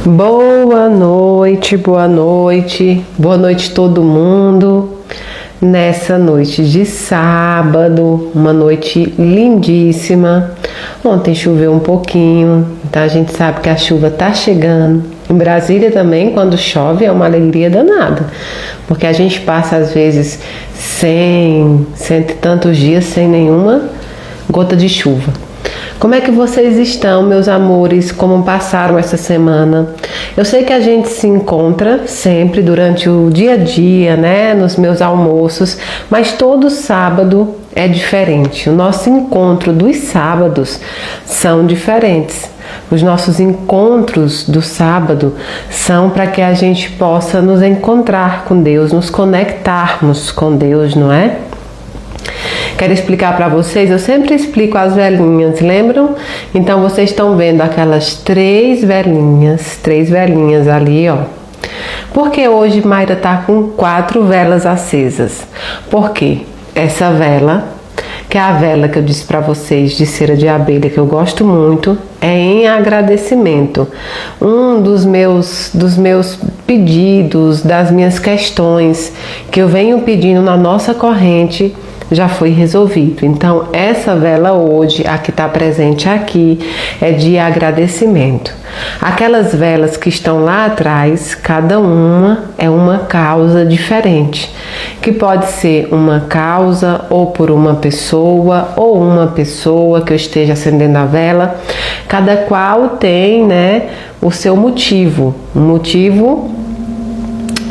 Boa noite, boa noite, boa noite todo mundo. Nessa noite de sábado, uma noite lindíssima. Ontem choveu um pouquinho, então a gente sabe que a chuva tá chegando. Em Brasília também, quando chove, é uma alegria danada, porque a gente passa às vezes cento e tantos dias sem nenhuma gota de chuva. Como é que vocês estão, meus amores? Como passaram essa semana? Eu sei que a gente se encontra sempre durante o dia a dia, né? Nos meus almoços, mas todo sábado é diferente. O nosso encontro dos sábados são diferentes. Os nossos encontros do sábado são para que a gente possa nos encontrar com Deus, nos conectarmos com Deus, não é? Quero explicar para vocês, eu sempre explico as velhinhas, lembram? Então vocês estão vendo aquelas três velhinhas ali, ó. Porque hoje Mayra tá com 4 velas acesas. Por quê? Essa vela, que é a vela que eu disse para vocês de cera de abelha, que eu gosto muito, é em agradecimento. Um dos meus pedidos, das minhas questões que eu venho pedindo na nossa corrente, já foi resolvido. Então essa vela hoje, a que está presente aqui, é de agradecimento. Aquelas velas que estão lá atrás, cada uma é uma causa diferente, que pode ser uma causa ou por uma pessoa ou uma pessoa que eu esteja acendendo a vela. Cada qual tem, né, o seu motivo, o motivo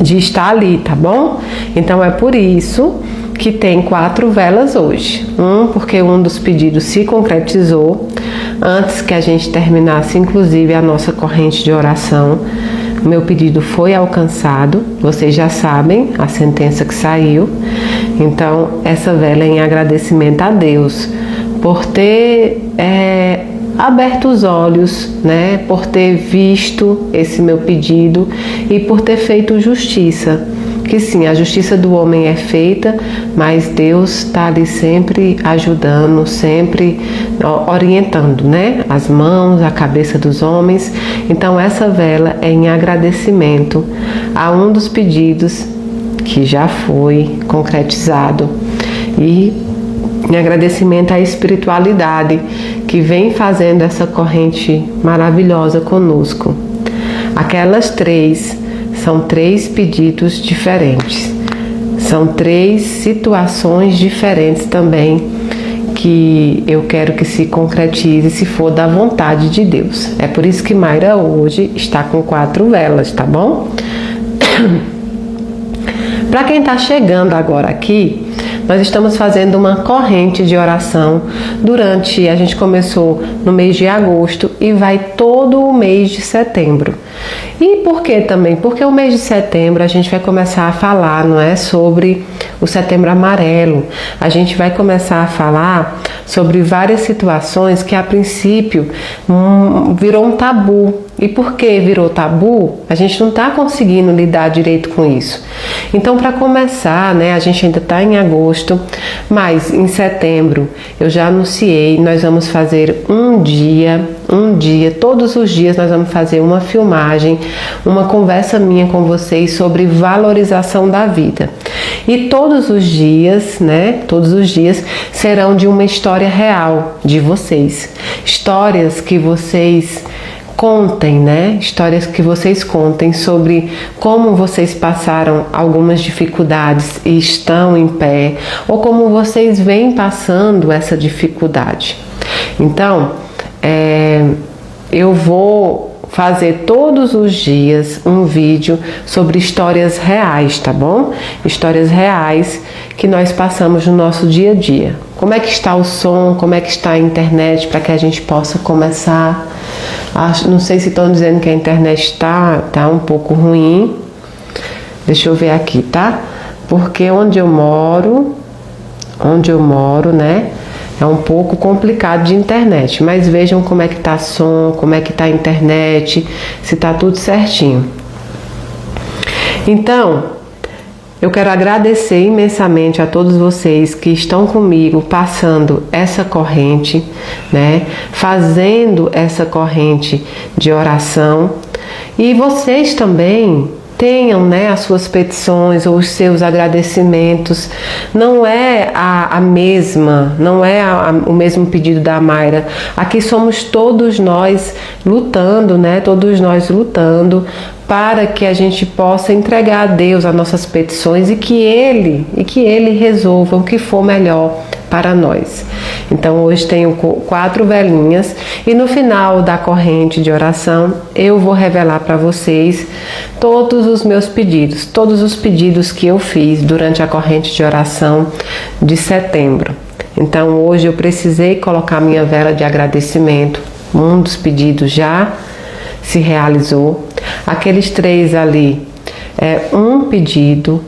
de estar ali, tá bom? Então é por isso que tem 4 velas hoje. Porque um dos pedidos se concretizou antes que a gente terminasse, inclusive, a nossa corrente de oração. O meu pedido foi alcançado. Vocês já sabem a sentença que saiu. Então, essa vela é em agradecimento a Deus por ter aberto os olhos, né? Por ter visto esse meu pedido e por ter feito justiça. Que sim, a justiça do homem é feita, mas Deus está ali sempre ajudando, sempre orientando, né? As mãos, a cabeça dos homens. Então essa vela é em agradecimento a um dos pedidos que já foi concretizado e em agradecimento à espiritualidade que vem fazendo essa corrente maravilhosa conosco. Aquelas 3 são 3 pedidos diferentes, são 3 situações diferentes também que eu quero que se concretize se for da vontade de Deus. É por isso que Mayra hoje está com 4 velas, tá bom? Para quem está chegando agora aqui, nós estamos fazendo uma corrente de oração a gente começou no mês de agosto e vai todo o mês de setembro. E por que também? Porque o mês de setembro a gente vai começar a falar, não é, sobre o Setembro Amarelo. A gente vai começar a falar sobre várias situações que a princípio virou um tabu. E por que virou tabu? A gente não está conseguindo lidar direito com isso. Então, para começar, né, a gente ainda está em agosto, mas em setembro eu já anunciei, nós vamos fazer um dia, todos os dias nós vamos fazer uma filmagem, uma conversa minha com vocês sobre valorização da vida. E todos os dias, né, serão de uma história real de vocês. Histórias que vocês contem, né? Histórias que vocês contem sobre como vocês passaram algumas dificuldades e estão em pé, ou como vocês vêm passando essa dificuldade. Então, eu vou fazer todos os dias um vídeo sobre histórias reais, tá bom? Histórias reais que nós passamos no nosso dia a dia. Como é que está o som, como é que está a internet para que a gente possa começar. Não sei se estão dizendo que a internet está um pouco ruim. Deixa eu ver aqui, tá? Porque onde eu moro, né? É um pouco complicado de internet, mas vejam como é que tá som, como é que tá a internet, se tá tudo certinho. Então, eu quero agradecer imensamente a todos vocês que estão comigo passando essa corrente, né? Fazendo essa corrente de oração E vocês também tenham, né, as suas petições ou os seus agradecimentos. Não é a mesma, não é o mesmo pedido da Mayra. Aqui somos todos nós lutando, né? Todos nós lutando para que a gente possa entregar a Deus as nossas petições e que Ele resolva o que for melhor para nós. Então hoje tenho 4 velinhas e no final da corrente de oração eu vou revelar para vocês todos os meus pedidos, todos os pedidos que eu fiz durante a corrente de oração de setembro. Então hoje eu precisei colocar minha vela de agradecimento. Um dos pedidos já se realizou. Aqueles 3 ali é um pedido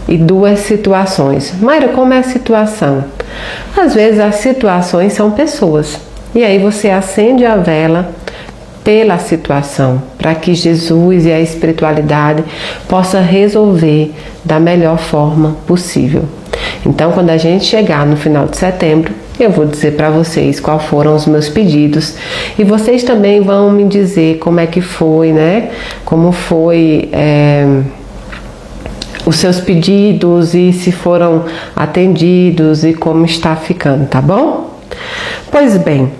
e 2 situações. Mayra, como é a situação? Às vezes as situações são pessoas. E aí você acende a vela pela situação, para que Jesus e a espiritualidade possa resolver da melhor forma possível. Então, quando a gente chegar no final de setembro, eu vou dizer para vocês quais foram os meus pedidos e vocês também vão me dizer como é que foi, né? Como foi os seus pedidos e se foram atendidos e como está ficando, tá bom? Pois bem,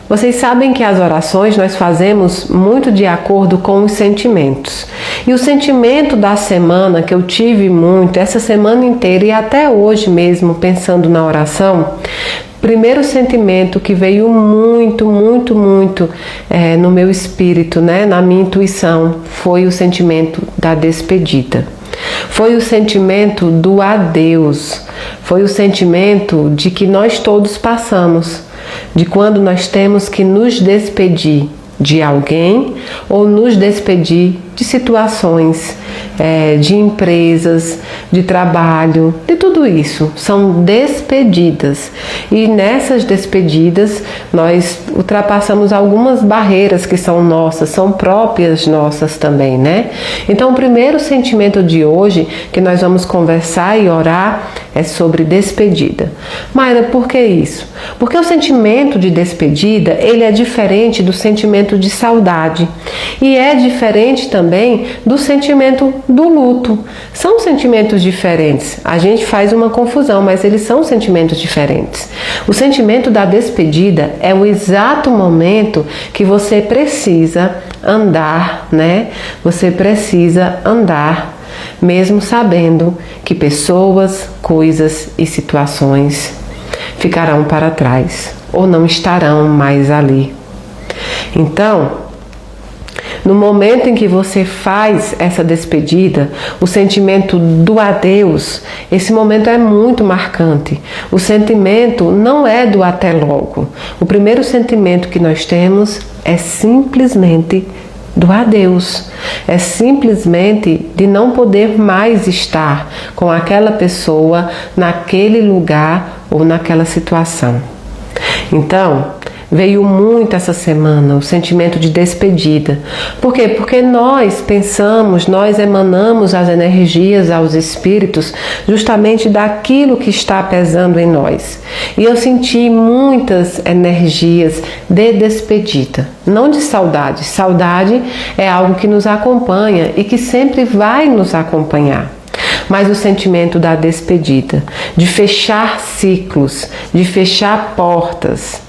vocês sabem que as orações nós fazemos muito de acordo com os sentimentos. E o sentimento da semana que eu tive muito, essa semana inteira e até hoje mesmo, pensando na oração, primeiro sentimento que veio muito no meu espírito, né, na minha intuição, foi o sentimento da despedida. Foi o sentimento do adeus, foi o sentimento de que nós todos passamos, de quando nós temos que nos despedir de alguém ou nos despedir de situações, de empresas, de trabalho, de tudo isso. São despedidas. E nessas despedidas nós ultrapassamos algumas barreiras que são nossas, são próprias nossas também, né? Então o primeiro sentimento de hoje que nós vamos conversar e orar é sobre despedida. Mayra, por que isso? Porque o sentimento de despedida, ele é diferente do sentimento de saudade. E é diferente também do sentimento do luto. São sentimentos diferentes. A gente faz uma confusão, mas eles são sentimentos diferentes. O sentimento da despedida é o exato momento que você precisa andar, né? Você precisa andar, mesmo sabendo que pessoas, coisas e situações ficarão para trás ou não estarão mais ali. Então, no momento em que você faz essa despedida, o sentimento do adeus, esse momento é muito marcante. O sentimento não é do até logo. O primeiro sentimento que nós temos é simplesmente do adeus. É simplesmente de não poder mais estar com aquela pessoa naquele lugar ou naquela situação. Então, veio muito essa semana o sentimento de despedida. Por quê? Porque nós pensamos, nós emanamos as energias aos espíritos justamente daquilo que está pesando em nós. E eu senti muitas energias de despedida, não de saudade. Saudade é algo que nos acompanha e que sempre vai nos acompanhar. Mas o sentimento da despedida, de fechar ciclos, de fechar portas.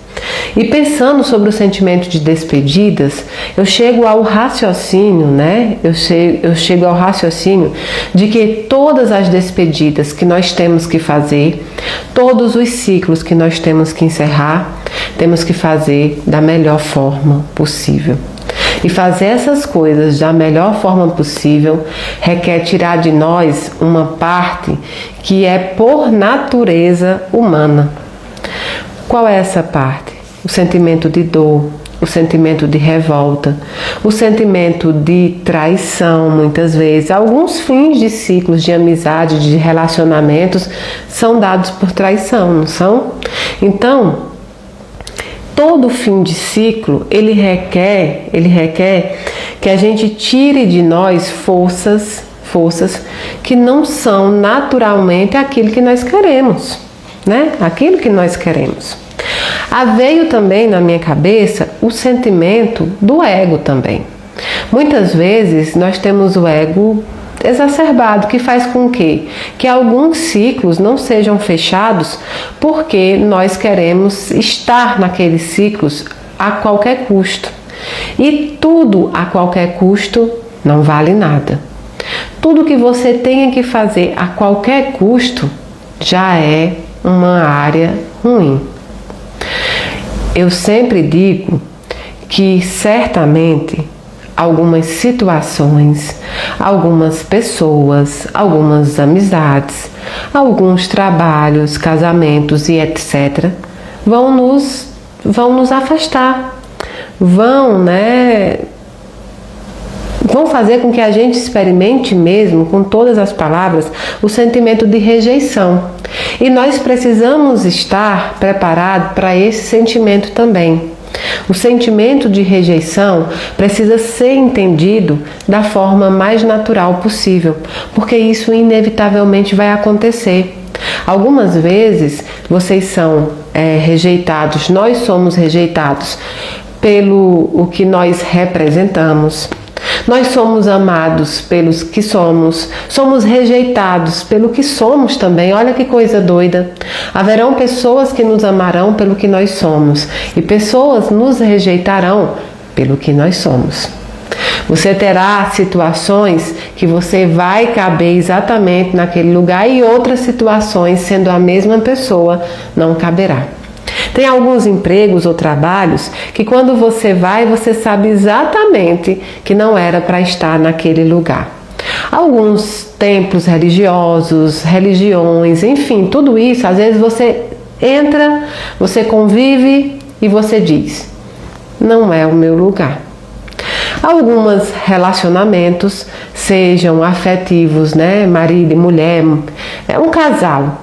E pensando sobre o sentimento de despedidas, eu chego ao raciocínio, né? Eu chego ao raciocínio de que todas as despedidas que nós temos que fazer, todos os ciclos que nós temos que encerrar, temos que fazer da melhor forma possível. E fazer essas coisas da melhor forma possível requer tirar de nós uma parte que é por natureza humana. Qual é essa parte? O sentimento de dor, o sentimento de revolta, o sentimento de traição, muitas vezes. Alguns fins de ciclos de amizade, de relacionamentos, são dados por traição, não são? Então, todo fim de ciclo, ele requer que a gente tire de nós forças que não são naturalmente aquilo que nós queremos, né? Aquilo que nós queremos. Veio também na minha cabeça o sentimento do ego também. Muitas vezes nós temos o ego exacerbado, que faz com que alguns ciclos não sejam fechados porque nós queremos estar naqueles ciclos a qualquer custo. E tudo a qualquer custo não vale nada. Tudo que você tenha que fazer a qualquer custo já é uma área ruim. Eu sempre digo que certamente algumas situações, algumas pessoas, algumas amizades, alguns trabalhos, casamentos e etc. vão nos afastar, vão fazer com que a gente experimente mesmo, com todas as palavras, o sentimento de rejeição. E nós precisamos estar preparados para esse sentimento também. O sentimento de rejeição precisa ser entendido da forma mais natural possível, porque isso inevitavelmente vai acontecer. Algumas vezes vocês são rejeitados, nós somos rejeitados pelo o que nós representamos. Nós somos amados pelos que somos rejeitados pelo que somos também. Olha que coisa doida. Haverão pessoas que nos amarão pelo que nós somos e pessoas nos rejeitarão pelo que nós somos. Você terá situações que você vai caber exatamente naquele lugar e outras situações, sendo a mesma pessoa, não caberá. Tem alguns empregos ou trabalhos que quando você vai, você sabe exatamente que não era para estar naquele lugar. Alguns templos religiosos, religiões, enfim, tudo isso, às vezes você entra, você convive e você diz, não é o meu lugar. Alguns relacionamentos, sejam afetivos, marido e mulher, é um casal,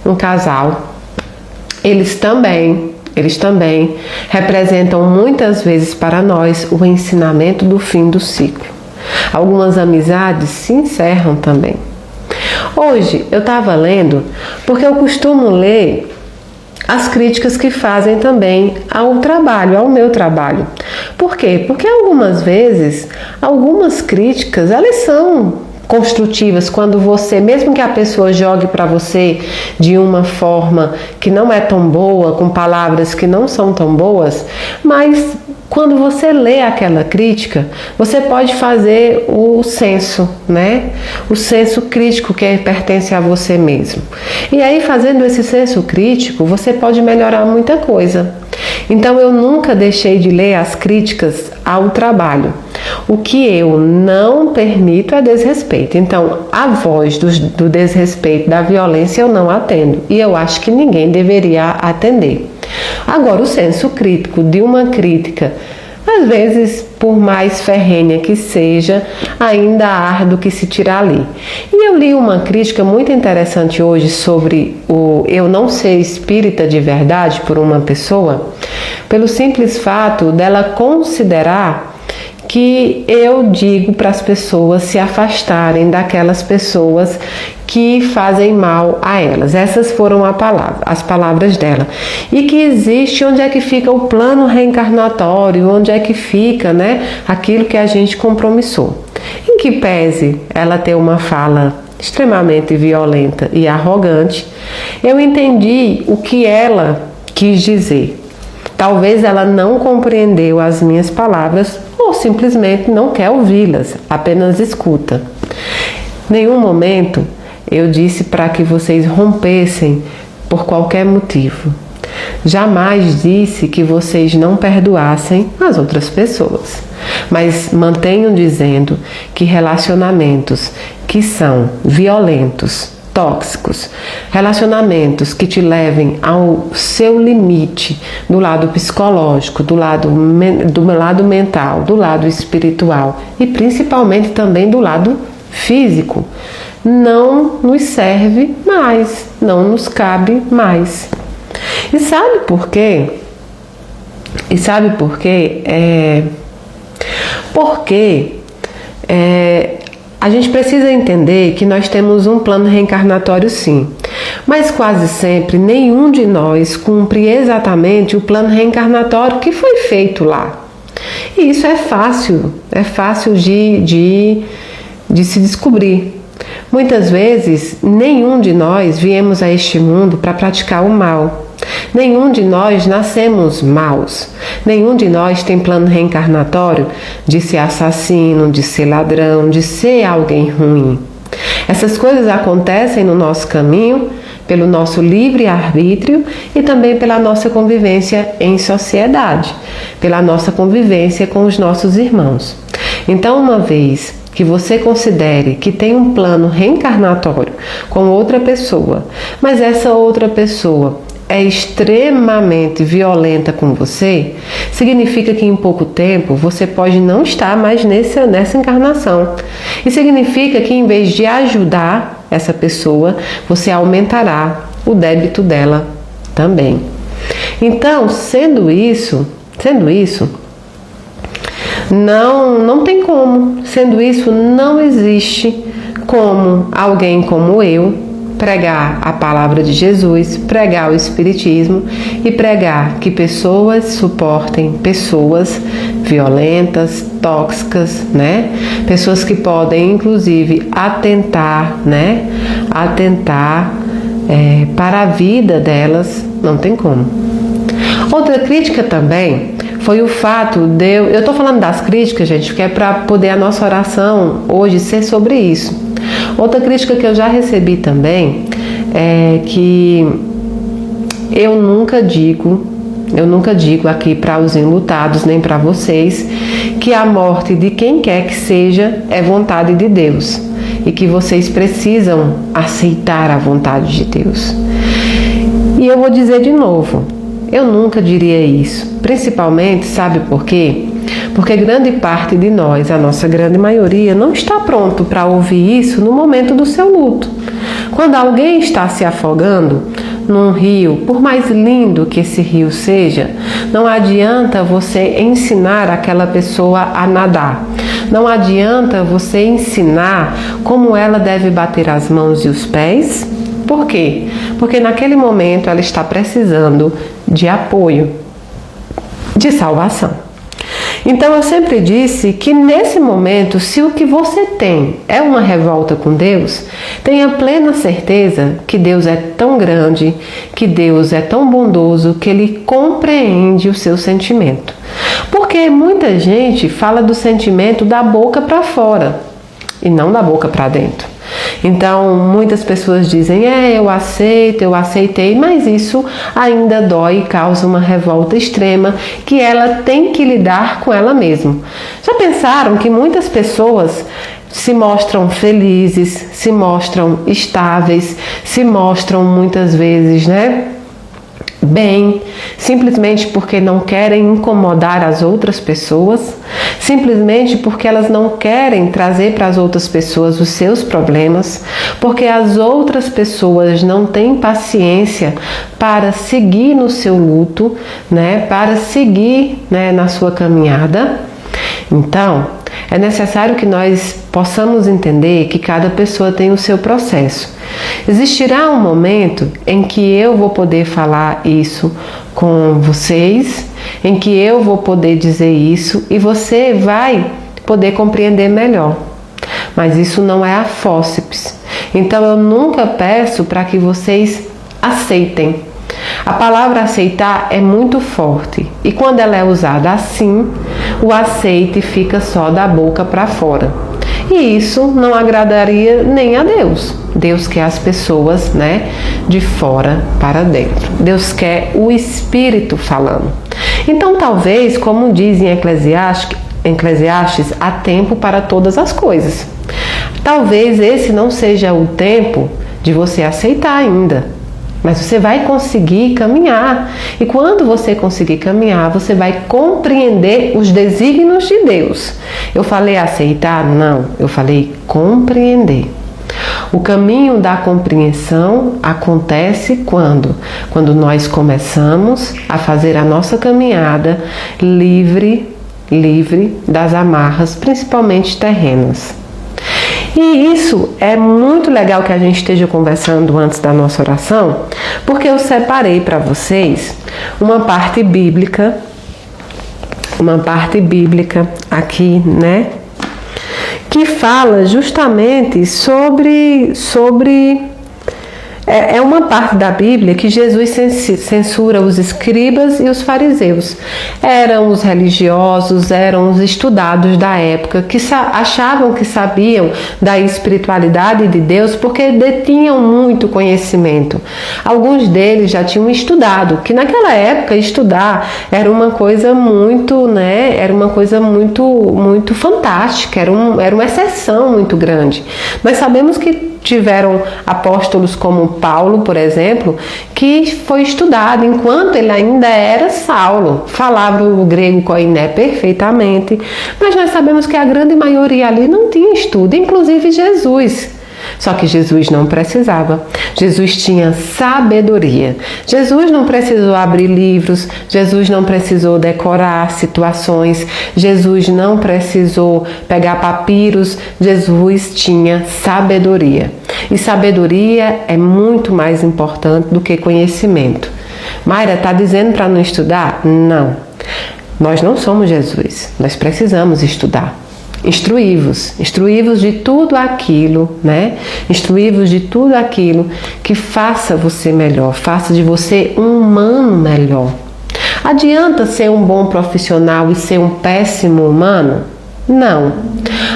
um casal. Eles também representam muitas vezes para nós o ensinamento do fim do ciclo. Algumas amizades se encerram também. Hoje eu estava lendo, porque eu costumo ler as críticas que fazem também ao meu trabalho. Por quê? Porque algumas vezes, algumas críticas, elas são construtivas quando você, mesmo que a pessoa jogue para você de uma forma que não é tão boa, com palavras que não são tão boas, mas quando você lê aquela crítica, você pode fazer o senso, o senso crítico que pertence a você mesmo. E aí, fazendo esse senso crítico, você pode melhorar muita coisa. Então, eu nunca deixei de ler as críticas ao trabalho. O que eu não permito é desrespeito. Então, a voz do desrespeito, da violência, eu não atendo. E eu acho que ninguém deveria atender. Agora, o senso crítico de uma crítica, às vezes, por mais ferrenha que seja, ainda há do que se tirar ali. E eu li uma crítica muito interessante hoje sobre o eu não ser espírita de verdade por uma pessoa, pelo simples fato dela considerar que eu digo para as pessoas se afastarem daquelas pessoas que fazem mal a elas. Essas foram as palavras dela. E que existe onde é que fica o plano reencarnatório, onde é que fica, aquilo que a gente compromissou. Em que pese ela ter uma fala extremamente violenta e arrogante, eu entendi o que ela quis dizer. Talvez ela não compreendeu as minhas palavras ou simplesmente não quer ouvi-las, apenas escuta. Nenhum momento eu disse para que vocês rompessem por qualquer motivo. Jamais disse que vocês não perdoassem as outras pessoas, mas mantenham dizendo que relacionamentos que são violentos, tóxicos, relacionamentos que te levem ao seu limite do lado psicológico, do lado mental, do lado espiritual e principalmente também do lado físico, não nos serve mais, não nos cabe mais. E sabe por quê? Porque a gente precisa entender que nós temos um plano reencarnatório, sim, mas quase sempre nenhum de nós cumpre exatamente o plano reencarnatório que foi feito lá. E isso é fácil de se descobrir. Muitas vezes, nenhum de nós viemos a este mundo para praticar o mal. Nenhum de nós nascemos maus. Nenhum de nós tem plano reencarnatório de ser assassino, de ser ladrão, de ser alguém ruim. Essas coisas acontecem no nosso caminho pelo nosso livre-arbítrio e também pela nossa convivência em sociedade, pela nossa convivência com os nossos irmãos. Então, uma vez que você considere que tem um plano reencarnatório com outra pessoa, mas essa outra pessoa é extremamente violenta com você, significa que em pouco tempo você pode não estar mais nessa encarnação. E significa que em vez de ajudar essa pessoa, você aumentará o débito dela também. Então, sendo isso, não tem como. Sendo isso, não existe como alguém como eu pregar a palavra de Jesus, pregar o Espiritismo e pregar que pessoas suportem pessoas violentas, tóxicas, né? Pessoas que podem, inclusive, atentar para a vida delas, não tem como. Outra crítica também foi o fato eu estou falando das críticas, gente, porque é para poder a nossa oração hoje ser sobre isso. Outra crítica que eu já recebi também é que eu nunca digo aqui para os enlutados, nem para vocês, que a morte de quem quer que seja é vontade de Deus e que vocês precisam aceitar a vontade de Deus. E eu vou dizer de novo, eu nunca diria isso, principalmente, sabe por quê? Porque grande parte de nós, a nossa grande maioria, não está pronto para ouvir isso no momento do seu luto. Quando alguém está se afogando num rio, por mais lindo que esse rio seja, não adianta você ensinar aquela pessoa a nadar. Não adianta você ensinar como ela deve bater as mãos e os pés. Por quê? Porque naquele momento ela está precisando de apoio, de salvação. Então eu sempre disse que nesse momento, se o que você tem é uma revolta com Deus, tenha plena certeza que Deus é tão grande, que Deus é tão bondoso, que Ele compreende o seu sentimento. Porque muita gente fala do sentimento da boca para fora e não da boca para dentro. Então, muitas pessoas dizem, eu aceito, eu aceitei, mas isso ainda dói e causa uma revolta extrema que ela tem que lidar com ela mesma. Já pensaram que muitas pessoas se mostram felizes, se mostram estáveis, se mostram muitas vezes, bem, simplesmente porque não querem incomodar as outras pessoas, simplesmente porque elas não querem trazer para as outras pessoas os seus problemas, porque as outras pessoas não têm paciência para seguir no seu luto, para seguir, na sua caminhada. Então, é necessário que nós possamos entender que cada pessoa tem o seu processo. Existirá um momento em que eu vou poder falar isso com vocês, em que eu vou poder dizer isso e você vai poder compreender melhor. Mas isso não é a fórceps. Então eu nunca peço para que vocês aceitem. A palavra aceitar é muito forte e quando ela é usada assim, o aceite fica só da boca para fora. E isso não agradaria nem a Deus. Deus quer as pessoas, de fora para dentro. Deus quer o Espírito falando. Então, talvez, como diz em Eclesiastes, há tempo para todas as coisas. Talvez esse não seja o tempo de você aceitar ainda. Mas você vai conseguir caminhar. E quando você conseguir caminhar, você vai compreender os desígnios de Deus. Eu falei aceitar? Não, eu falei compreender. O caminho da compreensão acontece quando nós começamos a fazer a nossa caminhada livre das amarras, principalmente terrenas. E isso é muito legal que a gente esteja conversando antes da nossa oração, porque eu separei para vocês uma parte bíblica uma parte bíblica aqui, né? Que fala justamente sobre é uma parte da Bíblia que Jesus censura os escribas e os fariseus. Eram os religiosos, eram os estudados da época, que achavam que sabiam da espiritualidade de Deus porque detinham muito conhecimento. Alguns deles já tinham estudado, que naquela época estudar era uma coisa muito, né? Era uma coisa muito fantástica, era uma exceção muito grande. Nós sabemos que tiveram apóstolos como Paulo, por exemplo, que foi estudado enquanto ele ainda era Saulo, falava o grego koiné perfeitamente, mas nós sabemos que a grande maioria ali não tinha estudo, inclusive Jesus. Só que Jesus não precisava. Jesus tinha sabedoria. Jesus não precisou abrir livros, Jesus não precisou decorar situações, Jesus não precisou pegar papiros, Jesus tinha sabedoria. E sabedoria é muito mais importante do que conhecimento. Mayra, está dizendo para não estudar? Não. Nós não somos Jesus, nós precisamos estudar. Instruí-vos de tudo aquilo, né? Instruí-vos de tudo aquilo que faça você melhor, faça de você um humano melhor. Adianta ser um bom profissional e ser um péssimo humano? Não.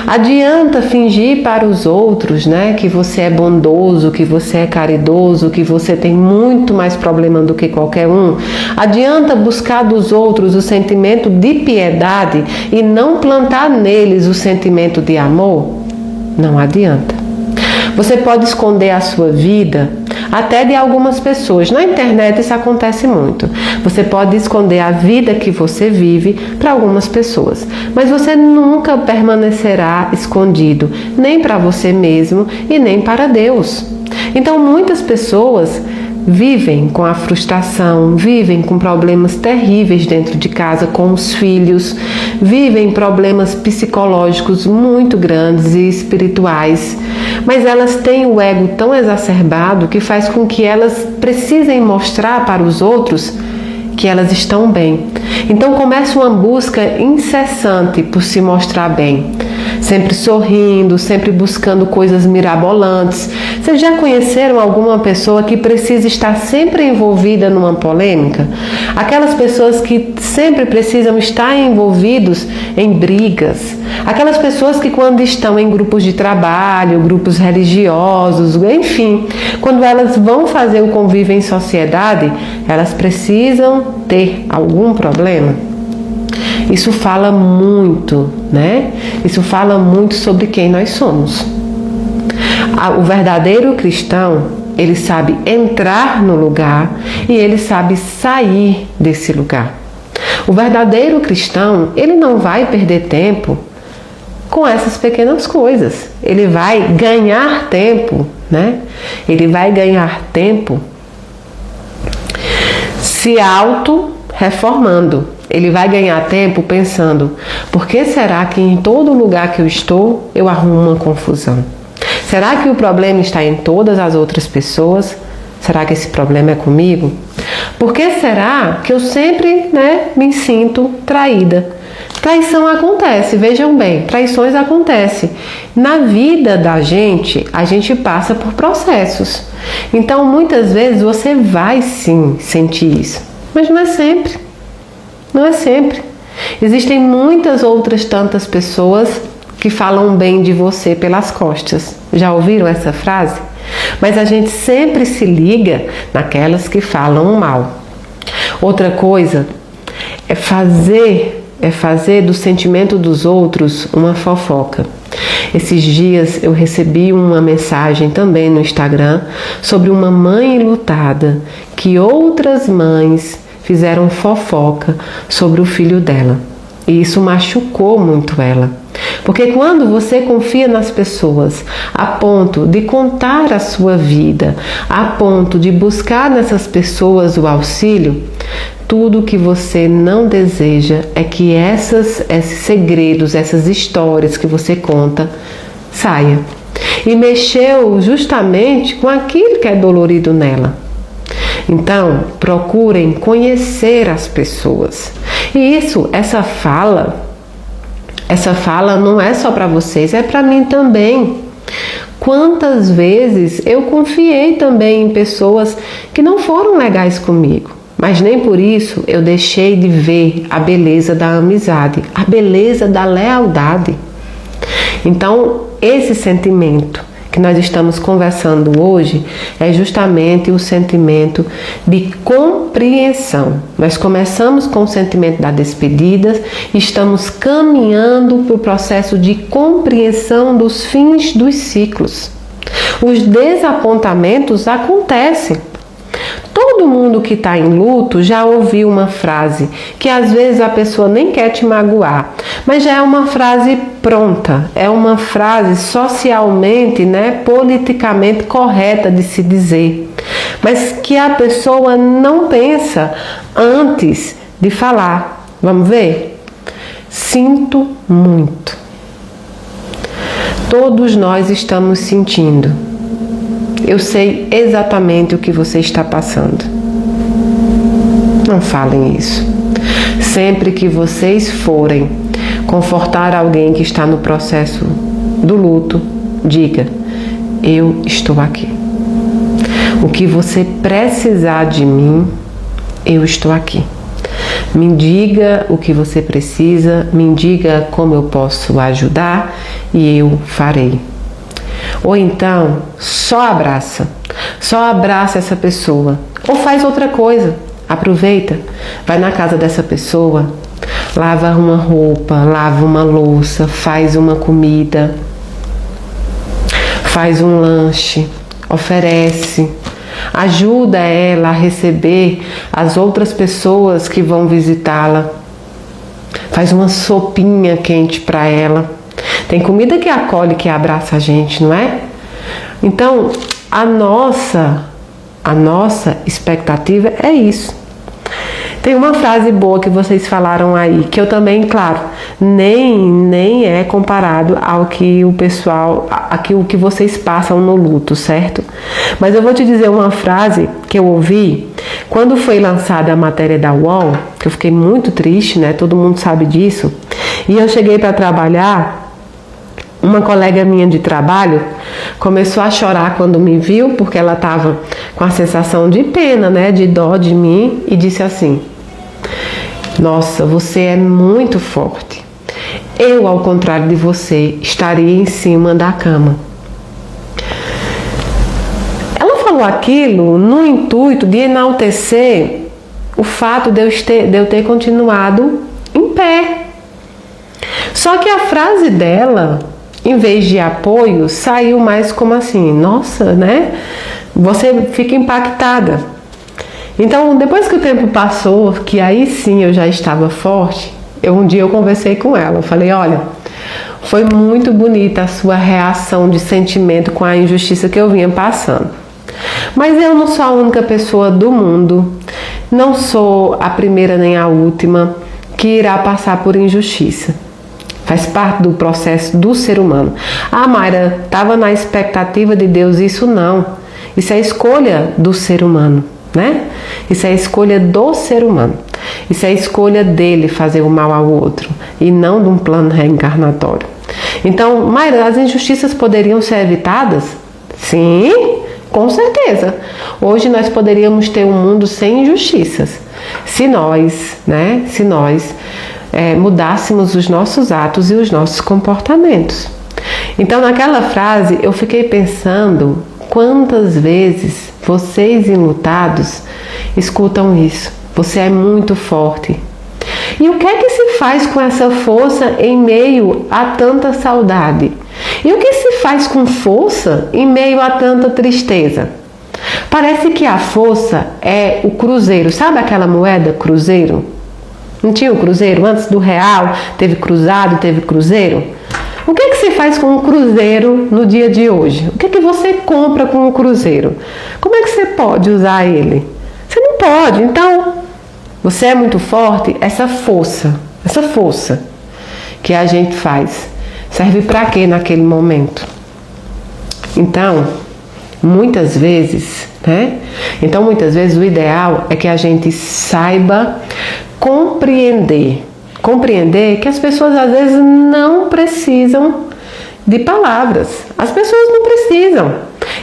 Adianta fingir para os outros, né, que você é bondoso, que você é caridoso, que você tem muito mais problema do que qualquer um? Adianta buscar dos outros o sentimento de piedade e não plantar neles o sentimento de amor? Não adianta. Você pode esconder a sua vida até de algumas pessoas. Na internet isso acontece muito. Você pode esconder a vida que você vive para algumas pessoas, mas você nunca permanecerá escondido, nem para você mesmo e nem para Deus. Então muitas pessoas vivem com a frustração, vivem com problemas terríveis dentro de casa com os filhos, vivem problemas psicológicos muito grandes e espirituais, mas elas têm o ego tão exacerbado que faz com que elas precisem mostrar para os outros que elas estão bem. Então começa uma busca incessante por se mostrar bem, sempre sorrindo, sempre buscando coisas mirabolantes. Vocês já conheceram alguma pessoa que precisa estar sempre envolvida numa polêmica? Aquelas pessoas que sempre precisam estar envolvidos em brigas. Aquelas pessoas que quando estão em grupos de trabalho, grupos religiosos, enfim, quando elas vão fazer o convívio em sociedade, elas precisam ter algum problema. Isso fala muito, né? Isso fala muito sobre quem nós somos. O verdadeiro cristão, ele sabe entrar no lugar e ele sabe sair desse lugar. O verdadeiro cristão, ele não vai perder tempo com essas pequenas coisas. Ele vai ganhar tempo, né? Ele vai ganhar tempo se auto-reformando. Ele vai ganhar tempo pensando: por que será que em todo lugar que eu estou, eu arrumo uma confusão? Será que o problema está em todas as outras pessoas? Será que esse problema é comigo? Por que será que eu sempre, me sinto traída? Traição acontece, vejam bem, traições acontecem. Na vida da gente, a gente passa por processos. Então, muitas vezes você vai sim sentir isso, mas não é sempre. Não é sempre. Existem muitas outras tantas pessoas que falam bem de você pelas costas. Já ouviram essa frase? Mas a gente sempre se liga naquelas que falam mal. Outra coisa é fazer do sentimento dos outros uma fofoca. Esses dias eu recebi uma mensagem também no Instagram sobre uma mãe enlutada que outras mães fizeram fofoca sobre o filho dela. E isso machucou muito ela. Porque quando você confia nas pessoas a ponto de contar a sua vida, a ponto de buscar nessas pessoas o auxílio, tudo que você não deseja é que esses segredos, essas histórias que você conta, saia. E mexeu justamente com aquilo que é dolorido nela. Então, procurem conhecer as pessoas. E essa fala não é só para vocês, é para mim também. Quantas vezes eu confiei também em pessoas que não foram legais comigo, mas nem por isso eu deixei de ver a beleza da amizade, a beleza da lealdade. Então, esse sentimento que nós estamos conversando hoje é justamente o sentimento de compreensão. Nós começamos com o sentimento da despedida e estamos caminhando para o processo de compreensão dos fins dos ciclos. Os desapontamentos acontecem. Todo mundo que está em luto já ouviu uma frase que às vezes a pessoa nem quer te magoar, mas já é uma frase pronta, é uma frase socialmente, politicamente correta de se dizer, mas que a pessoa não pensa antes de falar. Vamos ver? Sinto muito. Todos nós estamos sentindo. Eu sei exatamente o que você está passando. Não falem isso. Sempre que vocês forem confortar alguém que está no processo do luto, diga: eu estou aqui. O que você precisar de mim, eu estou aqui. Me diga o que você precisa, me diga como eu posso ajudar e eu farei. Ou então, só abraça essa pessoa. Ou faz outra coisa, aproveita, vai na casa dessa pessoa, lava uma roupa, lava uma louça, faz uma comida, faz um lanche, oferece, ajuda ela a receber as outras pessoas que vão visitá-la, faz uma sopinha quente para ela. Tem comida que acolhe, que abraça a gente, não é? Então, a nossa expectativa é isso. Tem uma frase boa que vocês falaram aí, que eu também, claro, nem é comparado ao que o pessoal, o que vocês passam no luto, certo? Mas eu vou te dizer uma frase que eu ouvi quando foi lançada a matéria da UOL, que eu fiquei muito triste, todo mundo sabe disso, e eu cheguei para trabalhar. Uma colega minha de trabalho começou a chorar quando me viu, porque ela estava com a sensação de pena, de dó de mim, e disse assim: nossa, você é muito forte. Eu, ao contrário de você, estaria em cima da cama. Ela falou aquilo no intuito de enaltecer o fato de eu ter continuado em pé. Só que a frase dela, em vez de apoio, saiu mais como assim: nossa, você fica impactada. Então, depois que o tempo passou, que aí sim eu já estava forte, um dia eu conversei com ela, eu falei: olha, foi muito bonita a sua reação de sentimento com a injustiça que eu vinha passando. Mas eu não sou a única pessoa do mundo, não sou a primeira nem a última que irá passar por injustiça. Faz parte do processo do ser humano. Ah, Mayra, estava na expectativa de Deus. Isso não. Isso é escolha do ser humano, Isso é escolha do ser humano. Isso é escolha dele fazer o mal ao outro e não de um plano reencarnatório. Então, Mayra, as injustiças poderiam ser evitadas? Sim, com certeza. Hoje nós poderíamos ter um mundo sem injustiças. Se nós, mudássemos os nossos atos e os nossos comportamentos. Então, naquela frase, eu fiquei pensando quantas vezes vocês enlutados escutam isso. Você é muito forte. E o que é que se faz com essa força em meio a tanta saudade? E o que se faz com força em meio a tanta tristeza? Parece que a força é o cruzeiro. Sabe aquela moeda cruzeiro? Não tinha o cruzeiro? Antes do real, teve cruzado, teve cruzeiro. O que se faz com um cruzeiro no dia de hoje? O que você compra com um cruzeiro? Como é que você pode usar ele? Você não pode. Então, você é muito forte. Essa força que a gente faz, serve para quê naquele momento? Então, muitas vezes, né? Então, muitas vezes, o ideal é que a gente saiba compreender que as pessoas às vezes não precisam de palavras. As pessoas não precisam.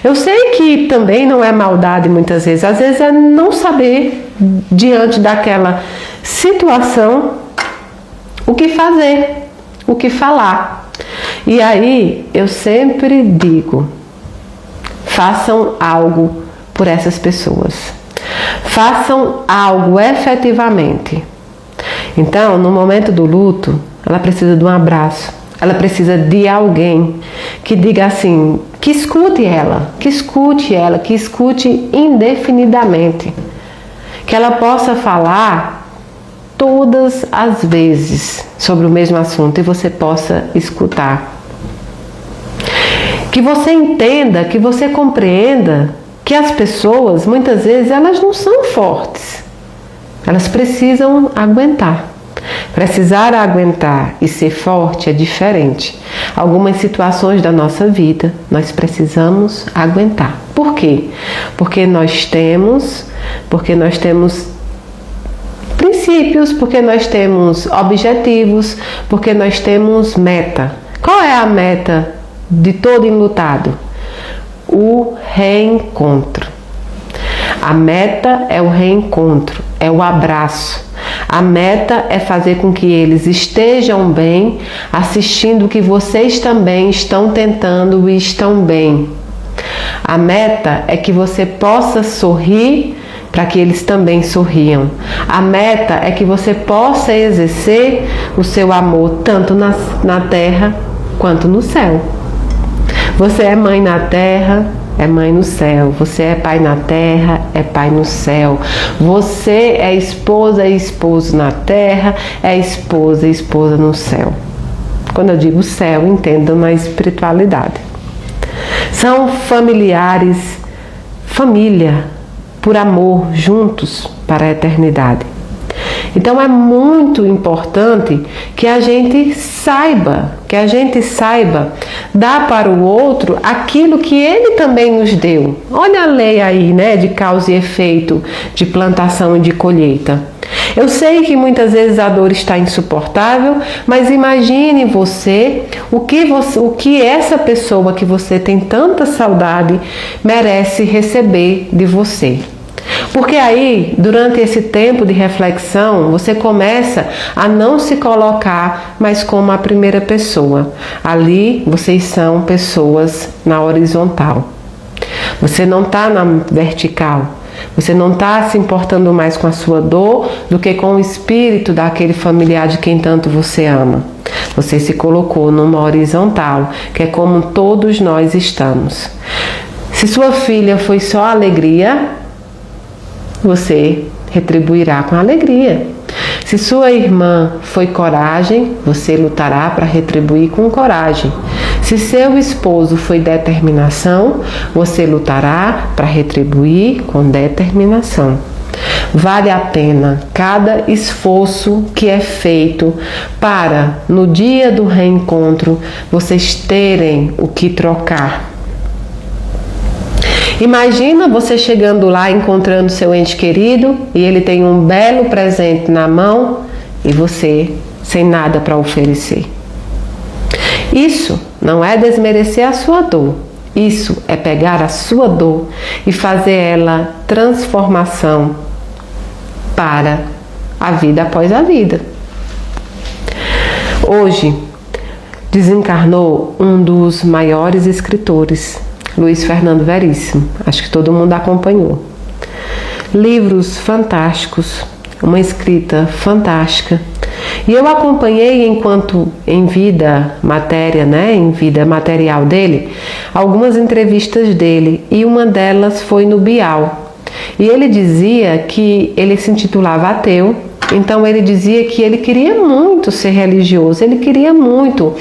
Eu sei que também não é maldade muitas vezes, às vezes é não saber diante daquela situação o que fazer, o que falar. E aí eu sempre digo, façam algo por essas pessoas. Façam algo efetivamente. Então, no momento do luto, ela precisa de um abraço. Ela precisa de alguém que diga assim, que escute ela, que escute indefinidamente. Que ela possa falar todas as vezes sobre o mesmo assunto e você possa escutar. Que você entenda, que você compreenda que as pessoas, muitas vezes, elas não são fortes. Elas precisam aguentar. Precisar aguentar e ser forte é diferente. Algumas situações da nossa vida nós precisamos aguentar. Por quê? Porque nós temos princípios, porque nós temos objetivos, porque nós temos meta. Qual é a meta de todo enlutado? O reencontro. A meta é o reencontro, é o abraço. A meta é fazer com que eles estejam bem, assistindo que vocês também estão tentando e estão bem. A meta é que você possa sorrir para que eles também sorriam. A meta é que você possa exercer o seu amor tanto na terra quanto no céu. Você é mãe na terra, é mãe no céu. Você é pai na terra, é pai no céu. Você é esposa e esposo na terra, é esposa e esposa no céu. Quando eu digo céu, entendam na espiritualidade. São familiares, família, por amor, juntos para a eternidade. Então é muito importante que a gente saiba dar para o outro aquilo que ele também nos deu. Olha a lei aí, né, de causa e efeito, de plantação e de colheita. Eu sei que muitas vezes a dor está insuportável, mas imagine o que essa pessoa que você tem tanta saudade merece receber de você. Porque aí, durante esse tempo de reflexão, você começa a não se colocar mais como a primeira pessoa. Ali, vocês são pessoas na horizontal. Você não está na vertical. Você não está se importando mais com a sua dor do que com o espírito daquele familiar de quem tanto você ama. Você se colocou numa horizontal, que é como todos nós estamos. Se sua filha foi só alegria, você retribuirá com alegria. Se sua irmã foi coragem, você lutará para retribuir com coragem. Se seu esposo foi determinação, você lutará para retribuir com determinação. Vale a pena cada esforço que é feito para, no dia do reencontro, vocês terem o que trocar. Imagina você chegando lá, encontrando seu ente querido e ele tem um belo presente na mão e você sem nada para oferecer. Isso não é desmerecer a sua dor. Isso é pegar a sua dor e fazer ela transformação para a vida após a vida. Hoje desencarnou um dos maiores escritores, Luiz Fernando Veríssimo, acho que todo mundo acompanhou. Livros fantásticos, uma escrita fantástica. E eu acompanhei enquanto em vida matéria, em vida material dele, algumas entrevistas dele, e uma delas foi no Bial. E ele dizia que ele se intitulava ateu, então ele dizia que ele queria muito ser religioso, ele queria muito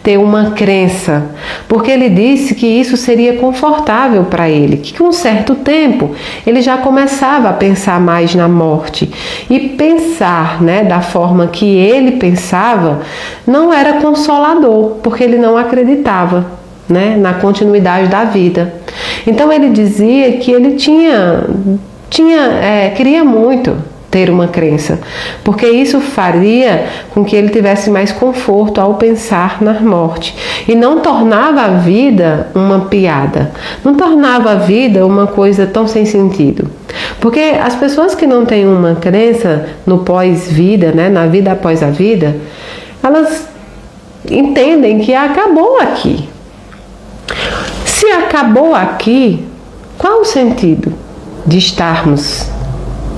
ter uma crença, porque ele disse que isso seria confortável para ele, que com um certo tempo ele já começava a pensar mais na morte, e pensar da forma que ele pensava não era consolador, porque ele não acreditava. né, na continuidade da vida. Então ele dizia que ele queria muito ter uma crença, porque isso faria com que ele tivesse mais conforto ao pensar na morte e não tornava a vida uma piada, não tornava a vida uma coisa tão sem sentido. Porque as pessoas que não têm uma crença no pós-vida, né, na vida após a vida, elas entendem que acabou aqui. Se acabou aqui, qual o sentido de estarmos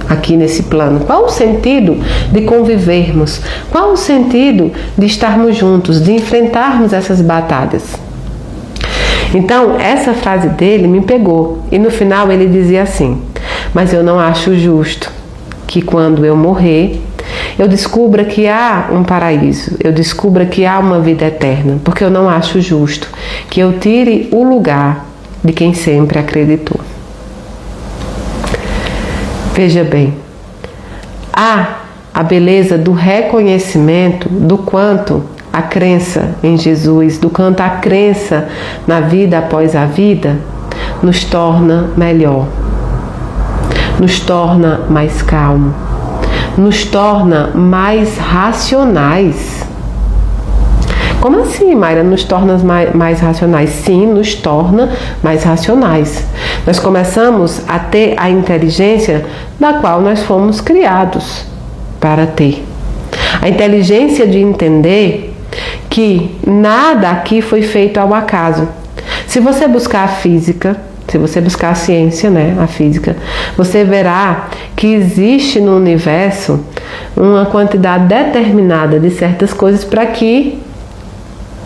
aqui nesse plano? Qual o sentido de convivermos? Qual o sentido de estarmos juntos, de enfrentarmos essas batalhas? Então, essa frase dele me pegou. E no final ele dizia assim: mas eu não acho justo que quando eu morrer, eu descubra que há um paraíso, eu descubra que há uma vida eterna, porque eu não acho justo que eu tire o lugar de quem sempre acreditou. Veja bem, há a beleza do reconhecimento do quanto a crença em Jesus, do quanto a crença na vida após a vida nos torna melhor, nos torna mais calmo, nos torna mais racionais. Como assim, Mayra, nos torna mais racionais? Sim, nos torna mais racionais. Nós começamos a ter a inteligência da qual nós fomos criados para ter. A inteligência de entender que nada aqui foi feito ao acaso. Se você buscar a física, se você buscar a ciência, né, a física, você verá que existe no universo uma quantidade determinada de certas coisas para que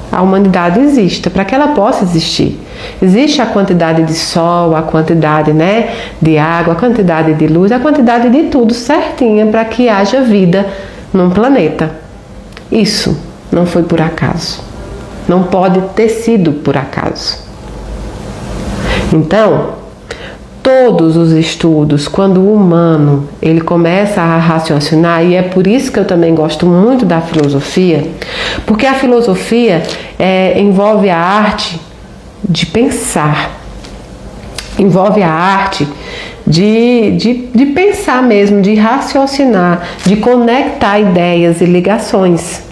a humanidade exista, para que ela possa existir. Existe a quantidade de sol, a quantidade, né, de água, a quantidade de luz, a quantidade de tudo certinha para que haja vida num planeta. Isso não foi por acaso. Não pode ter sido por acaso. Então, todos os estudos, quando o humano ele começa a raciocinar, e é por isso que eu também gosto muito da filosofia, porque a filosofia envolve a arte de pensar, envolve a arte de pensar mesmo, de raciocinar, de conectar ideias e ligações.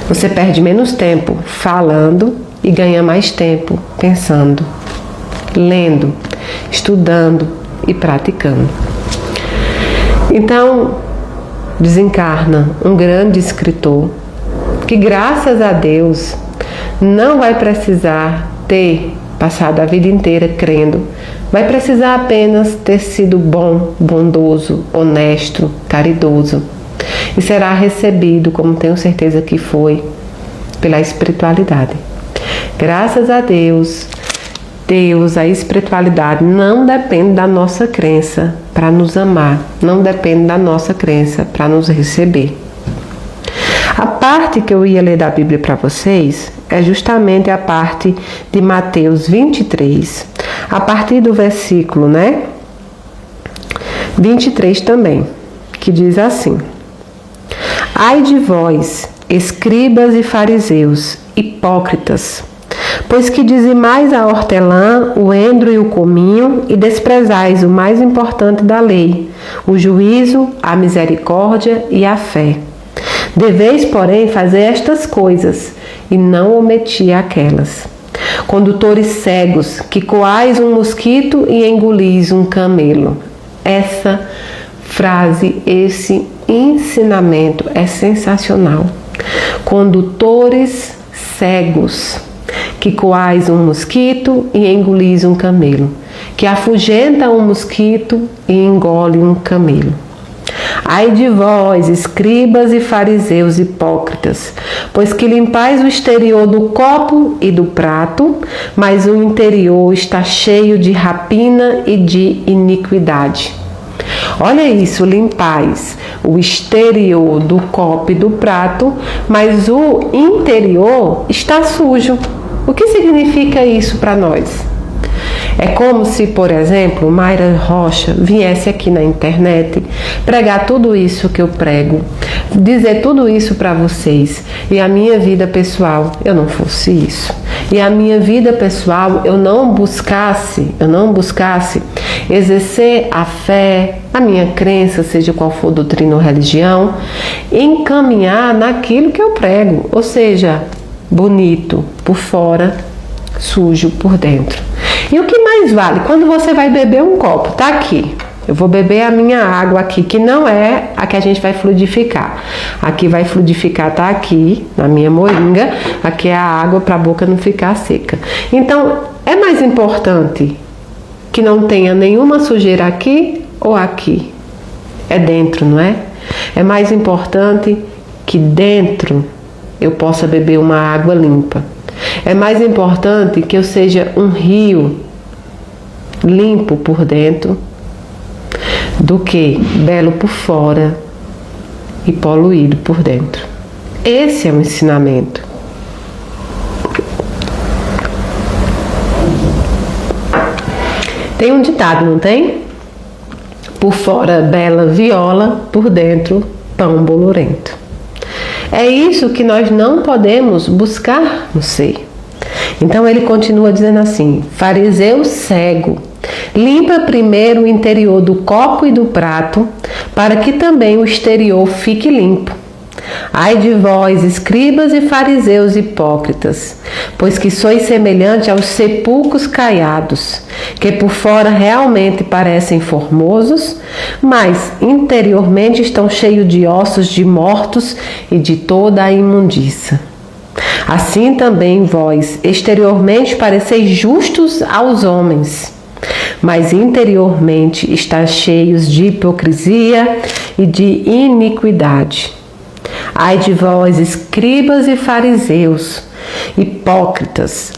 Você perde menos tempo falando e ganha mais tempo pensando, lendo, estudando e praticando. Então, desencarna um grande escritor que, graças a Deus, não vai precisar ter passado a vida inteira crendo, vai precisar apenas ter sido bom, bondoso, honesto, caridoso, e será recebido, como tenho certeza que foi, pela espiritualidade. Graças a Deus, a espiritualidade não depende da nossa crença para nos amar, não depende da nossa crença para nos receber. A parte que eu ia ler da Bíblia para vocês é justamente a parte de Mateus 23, a partir do versículo, 23 também, que diz assim: ai de vós, escribas e fariseus, hipócritas, pois que dizimais a hortelã, o endro e o cominho, e desprezais o mais importante da lei, o juízo, a misericórdia e a fé. Deveis, porém, fazer estas coisas, e não omitir aquelas. Condutores cegos, que coais um mosquito e engolis um camelo. Essa frase, esse ensinamento é sensacional. Condutores cegos, que coais um mosquito e engolis um camelo, que afugenta um mosquito e engole um camelo. Ai de vós, escribas e fariseus hipócritas, pois que limpais o exterior do copo e do prato, mas o interior está cheio de rapina e de iniquidade. Olha isso, limpais o exterior do copo e do prato, mas o interior está sujo. O que significa isso para nós? É como se, por exemplo, Mayra Rocha viesse aqui na internet pregar tudo isso que eu prego, dizer tudo isso para vocês, e a minha vida pessoal eu não fosse isso. E a minha vida pessoal eu não buscasse exercer a fé, a minha crença, seja qual for doutrina ou religião, encaminhar naquilo que eu prego, ou seja, bonito por fora, sujo por dentro. E o que mais vale? Quando você vai beber um copo, tá aqui. Eu vou beber a minha água aqui, que não é a que a gente vai fluidificar. Aqui vai fluidificar, tá aqui, na minha moringa. Aqui é a água para a boca não ficar seca. Então, é mais importante que não tenha nenhuma sujeira aqui ou aqui. É dentro, não é? É mais importante que dentro eu possa beber uma água limpa. É mais importante que eu seja um rio limpo por dentro do que belo por fora e poluído por dentro. Esse é o ensinamento. Tem um ditado, não tem? Por fora bela viola, por dentro pão bolorento. É isso que nós não podemos buscar no ser. Então ele continua dizendo assim: fariseu cego, limpa primeiro o interior do copo e do prato, para que também o exterior fique limpo. Ai de vós, escribas e fariseus hipócritas, pois que sois semelhante aos sepulcros caiados, que por fora realmente parecem formosos, mas interiormente estão cheios de ossos de mortos e de toda a imundícia. Assim também vós, exteriormente pareceis justos aos homens, mas interiormente estáis cheios de hipocrisia e de iniquidade. Ai de vós, escribas e fariseus, hipócritas,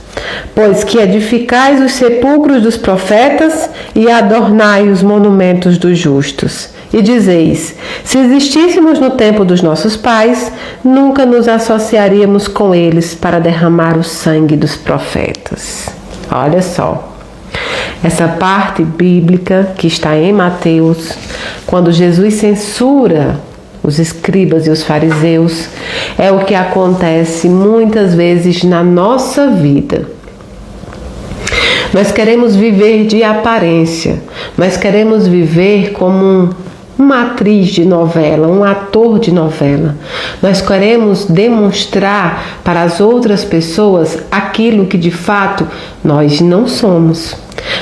pois que edificais os sepulcros dos profetas e adornai os monumentos dos justos. E dizeis: se existíssemos no tempo dos nossos pais, nunca nos associaríamos com eles para derramar o sangue dos profetas. Olha só, essa parte bíblica que está em Mateus, quando Jesus censura os escribas e os fariseus, é o que acontece muitas vezes na nossa vida. Nós queremos viver de aparência, nós queremos viver como uma atriz de novela, um ator de novela. Nós queremos demonstrar para as outras pessoas aquilo que de fato nós não somos.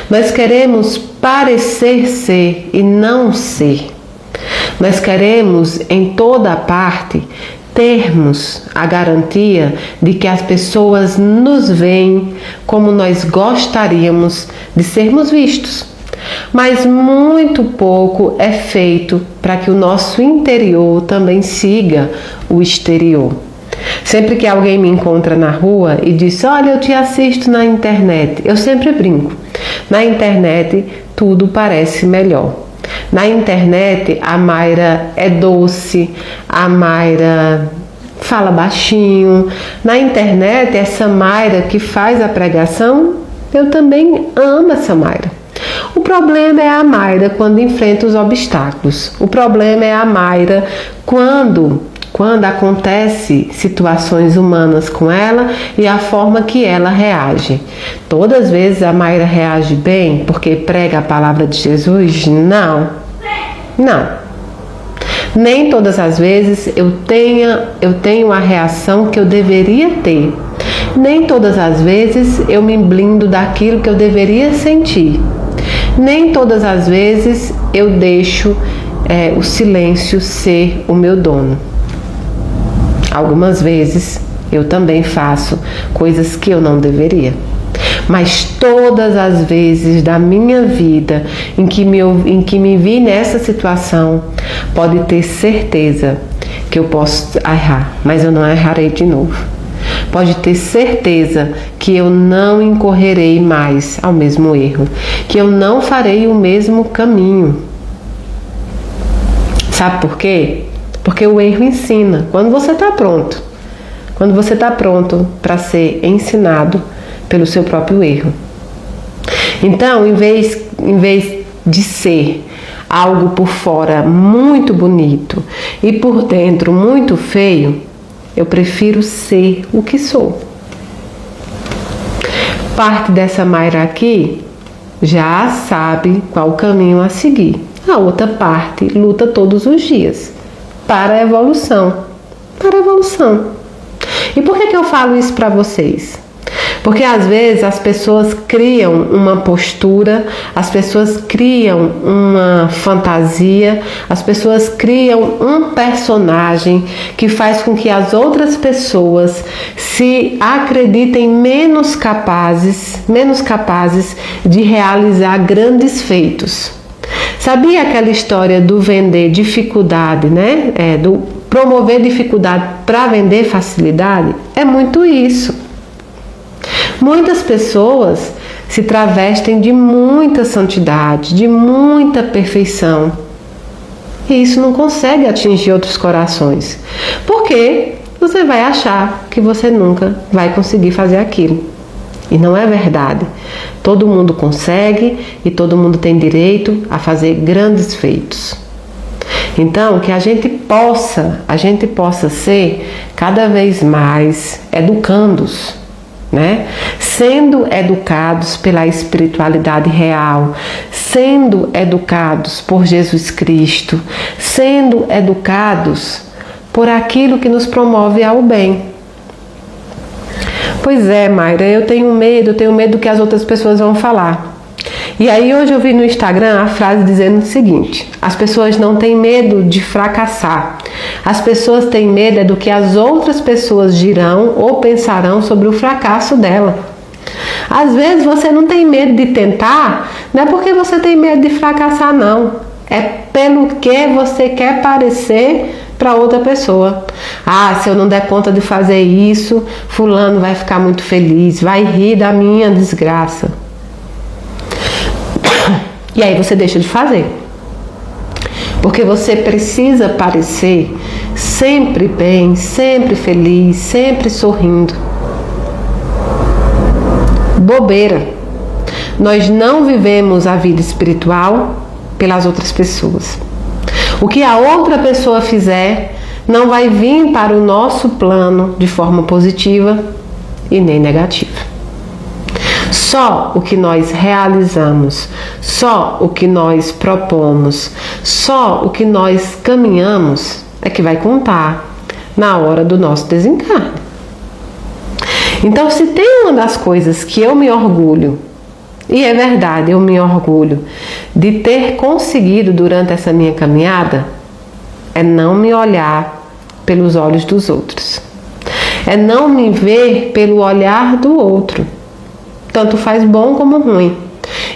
Nós queremos parecer ser e não ser. Nós queremos em toda parte termos a garantia de que as pessoas nos veem como nós gostaríamos de sermos vistos. Mas muito pouco é feito para que o nosso interior também siga o exterior. Sempre que alguém me encontra na rua e diz: olha, eu te assisto na internet, eu sempre brinco. Na internet tudo parece melhor. Na internet a Mayra é doce, a Mayra fala baixinho. Na internet essa Mayra que faz a pregação, eu também amo essa Mayra. O problema é a Mayra quando enfrenta os obstáculos. O problema é a Mayra quando acontece situações humanas com ela e a forma que ela reage. Todas as vezes a Mayra reage bem porque prega a palavra de Jesus? Não. Nem todas as vezes eu tenho a reação que eu deveria ter. Nem todas as vezes eu me blindo daquilo que eu deveria sentir. Nem todas as vezes eu deixo o silêncio ser o meu dono. Algumas vezes eu também faço coisas que eu não deveria. Mas todas as vezes da minha vida em que me vi nessa situação, pode ter certeza que eu posso errar, mas eu não errarei de novo. Pode ter certeza que eu não incorrerei mais ao mesmo erro, que eu não farei o mesmo caminho. Sabe por quê? Porque o erro ensina. Quando você está pronto para ser ensinado pelo seu próprio erro. Então, em vez de ser algo por fora muito bonito e por dentro muito feio, eu prefiro ser o que sou. Parte dessa Mayra aqui já sabe qual o caminho a seguir. A outra parte luta todos os dias para a evolução. Para a evolução. E por que eu falo isso para vocês? Porque às vezes as pessoas criam uma postura, as pessoas criam uma fantasia, as pessoas criam um personagem que faz com que as outras pessoas se acreditem menos capazes de realizar grandes feitos. Sabia aquela história do vender dificuldade, né? Do promover dificuldade para vender facilidade? É muito isso. Muitas pessoas se travestem de muita santidade, de muita perfeição. E isso não consegue atingir outros corações. Porque você vai achar que você nunca vai conseguir fazer aquilo. E não é verdade. Todo mundo consegue e todo mundo tem direito a fazer grandes feitos. Então, que a gente possa ser cada vez mais educandos, né? Sendo educados pela espiritualidade real, sendo educados por Jesus Cristo, sendo educados por aquilo que nos promove ao bem. Pois é, Mayra, eu tenho medo do que as outras pessoas vão falar. E aí hoje eu vi no Instagram a frase dizendo o seguinte: as pessoas não têm medo de fracassar, as pessoas têm medo do que as outras pessoas dirão ou pensarão sobre o fracasso dela. Às vezes você não tem medo de tentar, não é porque você tem medo de fracassar, não. É pelo que você quer parecer para outra pessoa. Ah, se eu não der conta de fazer isso, fulano vai ficar muito feliz, vai rir da minha desgraça. E aí você deixa de fazer. Porque você precisa parecer sempre bem, sempre feliz, sempre sorrindo. Bobeira. Nós não vivemos a vida espiritual pelas outras pessoas. O que a outra pessoa fizer não vai vir para o nosso plano de forma positiva e nem negativa. Só o que nós realizamos, só o que nós propomos, só o que nós caminhamos é que vai contar na hora do nosso desencarne. Então, se tem uma das coisas que eu me orgulho, e é verdade, eu me orgulho de ter conseguido durante essa minha caminhada, é não me olhar pelos olhos dos outros. É não me ver pelo olhar do outro. Tanto faz bom como ruim.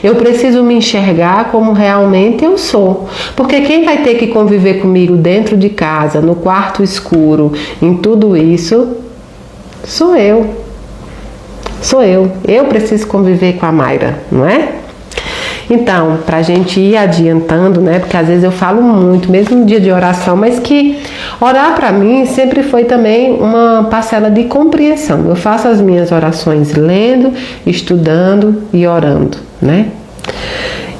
Eu preciso me enxergar como realmente eu sou. Porque quem vai ter que conviver comigo dentro de casa, no quarto escuro, em tudo isso, sou eu. Sou eu. Eu preciso conviver com a Mayra, não é? Então, para a gente ir adiantando, né? Porque às vezes eu falo muito, mesmo no dia de oração, mas que orar para mim sempre foi também uma parcela de compreensão. Eu faço as minhas orações lendo, estudando e orando, né?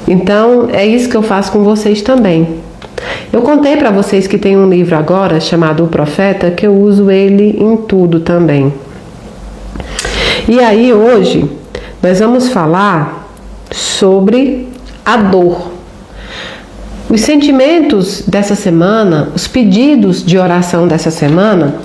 Então, é isso que eu faço com vocês também. Eu contei para vocês que tem um livro agora chamado O Profeta, que eu uso ele em tudo também. E aí, hoje, nós vamos falar sobre a dor. Os sentimentos dessa semana, os pedidos de oração dessa semana,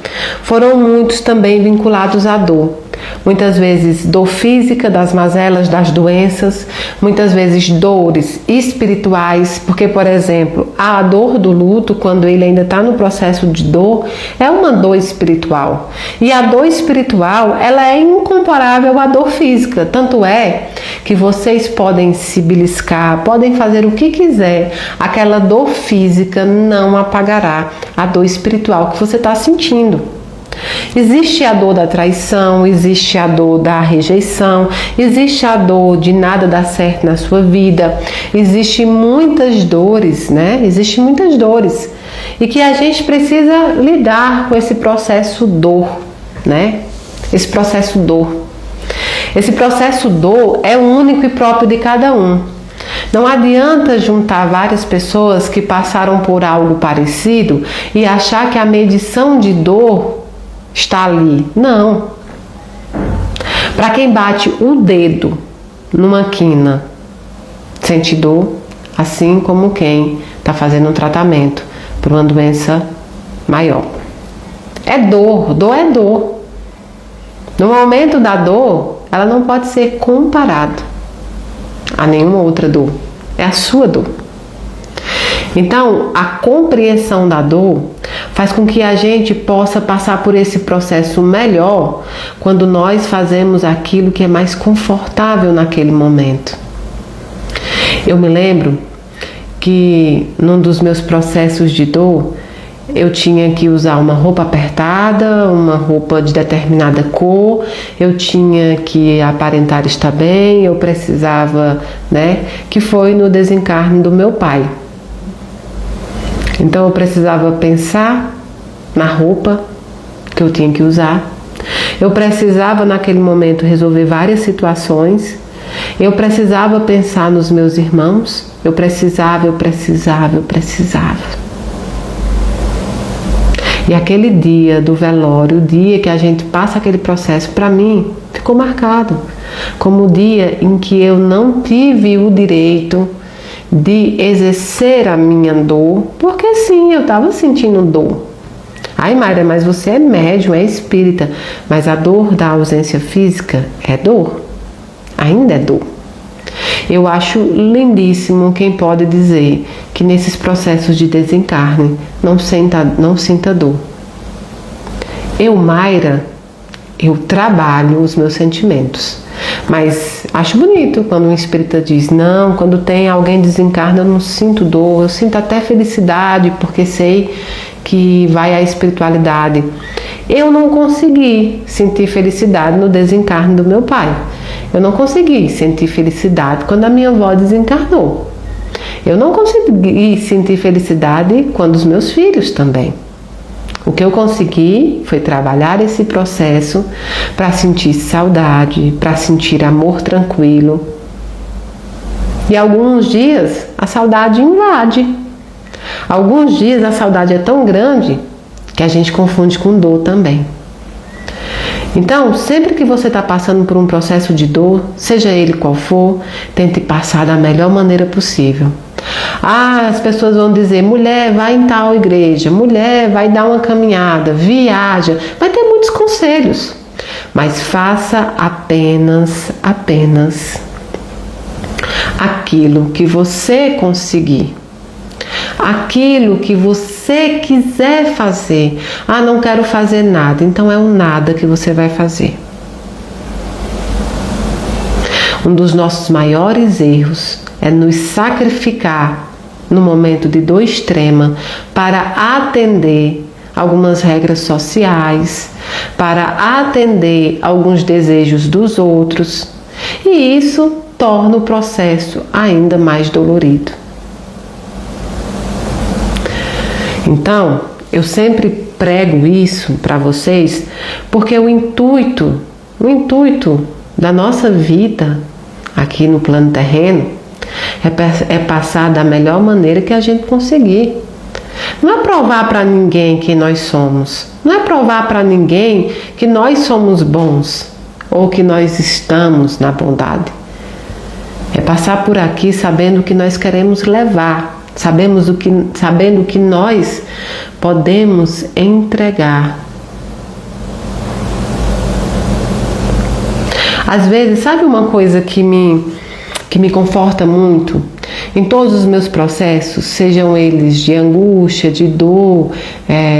foram muitos também vinculados à dor. Muitas vezes dor física, das mazelas, das doenças, muitas vezes dores espirituais, porque, por exemplo, a dor do luto, quando ele ainda está no processo de dor, é uma dor espiritual. E a dor espiritual, ela é incomparável à dor física, tanto é que vocês podem se beliscar, podem fazer o que quiser, aquela dor física não apagará a dor espiritual que você está sentindo. Existe a dor da traição, existe a dor da rejeição, existe a dor de nada dar certo na sua vida, existe muitas dores, né? Existem muitas dores e que a gente precisa lidar com esse processo dor, né? Esse processo dor. Esse processo dor é único e próprio de cada um. Não adianta juntar várias pessoas que passaram por algo parecido e achar que a medição de dor está ali. Não. Para quem bate o dedo numa quina, sente dor, assim como quem está fazendo um tratamento por uma doença maior. É dor, dor é dor. No momento da dor, ela não pode ser comparada a nenhuma outra dor. É a sua dor. Então, a compreensão da dor faz com que a gente possa passar por esse processo melhor quando nós fazemos aquilo que é mais confortável naquele momento. Eu me lembro que num dos meus processos de dor, eu tinha que usar uma roupa apertada, uma roupa de determinada cor, eu tinha que aparentar estar bem, eu precisava, que foi no desencarne do meu pai. Então eu precisava pensar na roupa que eu tinha que usar, eu precisava naquele momento resolver várias situações, eu precisava pensar nos meus irmãos, eu precisava. E aquele dia do velório, o dia que a gente passa aquele processo, para mim, ficou marcado como o dia em que eu não tive o direito de exercer a minha dor, porque sim, eu estava sentindo dor. Ai, Mayra, mas você é médium, é espírita, mas a dor da ausência física é dor, ainda é dor. Eu acho lindíssimo quem pode dizer que nesses processos de desencarne não sinta dor. Eu, Mayra, eu trabalho os meus sentimentos, mas acho bonito quando um espírita diz, não, quando tem alguém desencarna eu não sinto dor, eu sinto até felicidade porque sei que vai à espiritualidade. Eu não consegui sentir felicidade no desencarne do meu pai. Eu não consegui sentir felicidade quando a minha avó desencarnou. Eu não consegui sentir felicidade quando os meus filhos também. O que eu consegui foi trabalhar esse processo para sentir saudade, para sentir amor tranquilo. E alguns dias a saudade invade. Alguns dias a saudade é tão grande que a gente confunde com dor também. Então, sempre que você está passando por um processo de dor, seja ele qual for, tente passar da melhor maneira possível. As pessoas vão dizer, mulher, vai em tal igreja, mulher, vai dar uma caminhada, viaja, vai ter muitos conselhos, mas faça apenas aquilo que você conseguir. Aquilo que você quiser fazer. Ah, não quero fazer nada. Então é o nada que você vai fazer. Um dos nossos maiores erros é nos sacrificar no momento de dor extrema para atender algumas regras sociais, para atender alguns desejos dos outros. E isso torna o processo ainda mais dolorido. Então, eu sempre prego isso para vocês, porque o intuito da nossa vida aqui no plano terreno é passar da melhor maneira que a gente conseguir. Não é provar para ninguém quem nós somos, não é provar para ninguém que nós somos bons ou que nós estamos na bondade. É passar por aqui sabendo o que nós queremos levar. Sabendo que nós podemos entregar. Às vezes, sabe uma coisa que me conforta muito? Em todos os meus processos, sejam eles de angústia, de dor,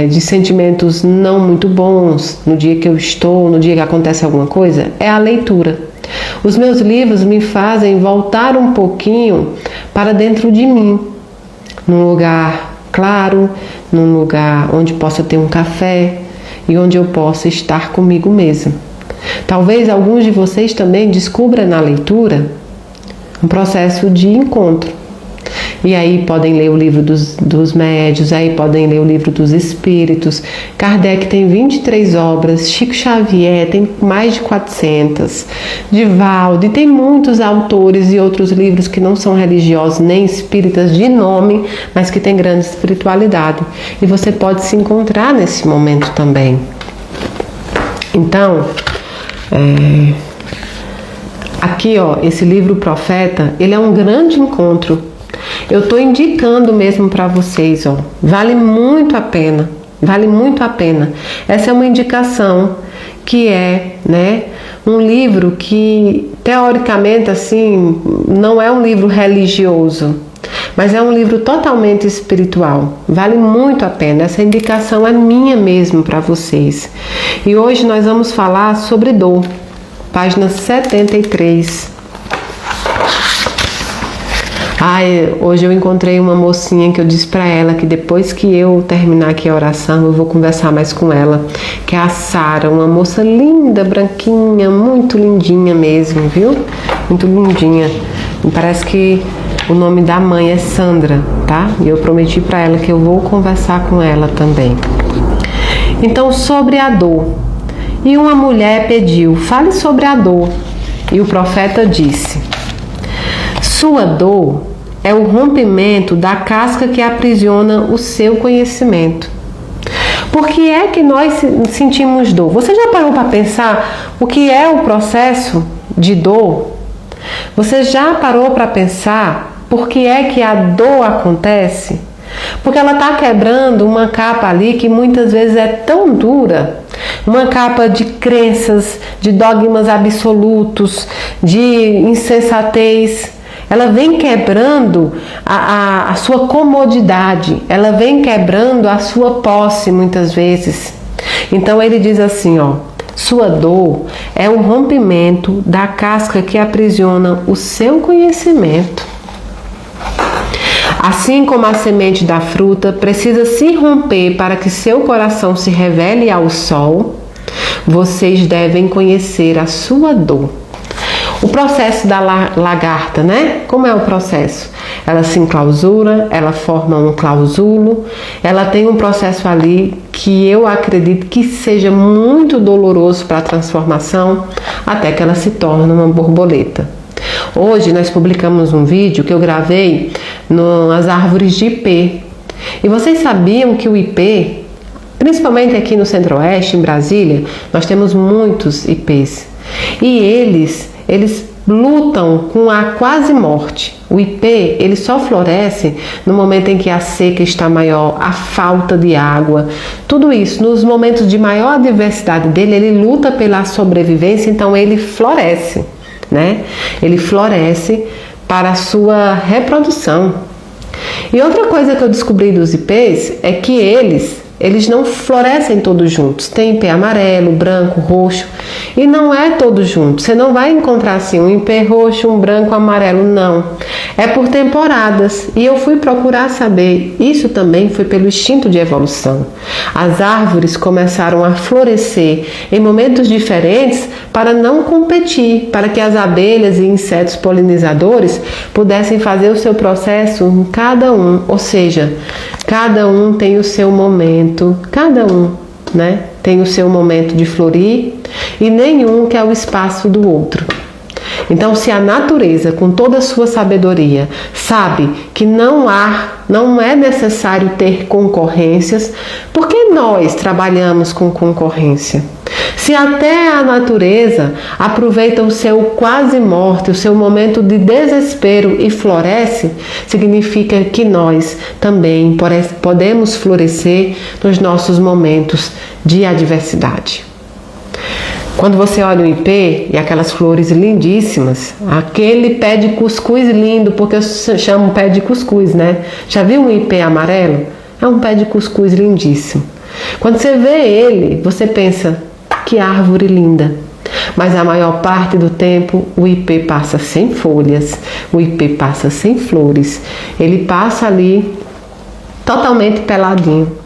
de sentimentos não muito bons, no dia que eu estou, no dia que acontece alguma coisa, é a leitura. Os meus livros me fazem voltar um pouquinho para dentro de mim. Num lugar claro, num lugar onde possa ter um café e onde eu possa estar comigo mesma. Talvez alguns de vocês também descubram na leitura um processo de encontro. E aí podem ler o livro dos médiuns, aí podem ler o livro dos espíritos. Kardec tem 23 obras, Chico Xavier tem mais de 400, Divaldo, e tem muitos autores e outros livros que não são religiosos nem espíritas de nome, mas que têm grande espiritualidade. E você pode se encontrar nesse momento também. Então, aqui, ó, esse livro Profeta, ele é um grande encontro. Eu estou indicando mesmo para vocês, ó, vale muito a pena, vale muito a pena. Essa é uma indicação que é, né, um livro que, teoricamente, assim, não é um livro religioso, mas é um livro totalmente espiritual. Vale muito a pena. Essa indicação é minha mesmo para vocês. E hoje nós vamos falar sobre dor. Página 73. Hoje eu encontrei uma mocinha que eu disse para ela que depois que eu terminar aqui a oração, eu vou conversar mais com ela, que é a Sara, uma moça linda, branquinha, muito lindinha mesmo, viu? Muito lindinha. Parece que o nome da mãe é Sandra, tá? E eu prometi para ela que eu vou conversar com ela também. Então, sobre a dor. E uma mulher pediu: fale sobre a dor. E o profeta disse: sua dor é o rompimento da casca que aprisiona o seu conhecimento. Por que é que nós sentimos dor? Você já parou para pensar o que é o processo de dor? Você já parou para pensar por que é que a dor acontece? Porque ela está quebrando uma capa ali que muitas vezes é tão dura, uma capa de crenças, de dogmas absolutos, de insensatez. Ela vem quebrando a sua comodidade, ela vem quebrando a sua posse muitas vezes. Então ele diz assim, ó: sua dor é o rompimento da casca que aprisiona o seu conhecimento. Assim como a semente da fruta precisa se romper para que seu coração se revele ao sol, vocês devem conhecer a sua dor. O processo da lagarta, né? Como é o processo? Ela se enclausura, ela forma um clausulo, ela tem um processo ali que eu acredito que seja muito doloroso para a transformação, até que ela se torna uma borboleta. Hoje nós publicamos um vídeo que eu gravei nas árvores de ipê. E vocês sabiam que o ipê, principalmente aqui no Centro-Oeste, em Brasília, nós temos muitos ipês. E eles lutam com a quase morte. O ipê, ele só floresce no momento em que a seca está maior, a falta de água, tudo isso. Nos momentos de maior adversidade dele, ele luta pela sobrevivência, então ele floresce, né? Ele floresce para a sua reprodução. E outra coisa que eu descobri dos ipês é que eles não florescem todos juntos. Tem ipê amarelo, branco, roxo, e não é todos juntos. Você não vai encontrar assim um ipê roxo, um branco, amarelo, não. É por temporadas. E eu fui procurar saber. Isso também foi pelo instinto de evolução. As árvores começaram a florescer em momentos diferentes para não competir, para que as abelhas e insetos polinizadores pudessem fazer o seu processo em cada um. Ou seja, cada um tem o seu momento, cada um, né, tem o seu momento de florir e nenhum quer o espaço do outro. Então, se a natureza, com toda a sua sabedoria, sabe que não é necessário ter concorrências, por que nós trabalhamos com concorrência? Se até a natureza aproveita o seu quase morte, o seu momento de desespero e floresce, significa que nós também podemos florescer nos nossos momentos de adversidade. Quando você olha o ipê e aquelas flores lindíssimas, aquele pé de cuscuz lindo, porque eu chamo pé de cuscuz, né? Já viu um ipê amarelo? É um pé de cuscuz lindíssimo. Quando você vê ele, você pensa: que árvore linda. Mas a maior parte do tempo o ipê passa sem folhas, o ipê passa sem flores. Ele passa ali totalmente peladinho.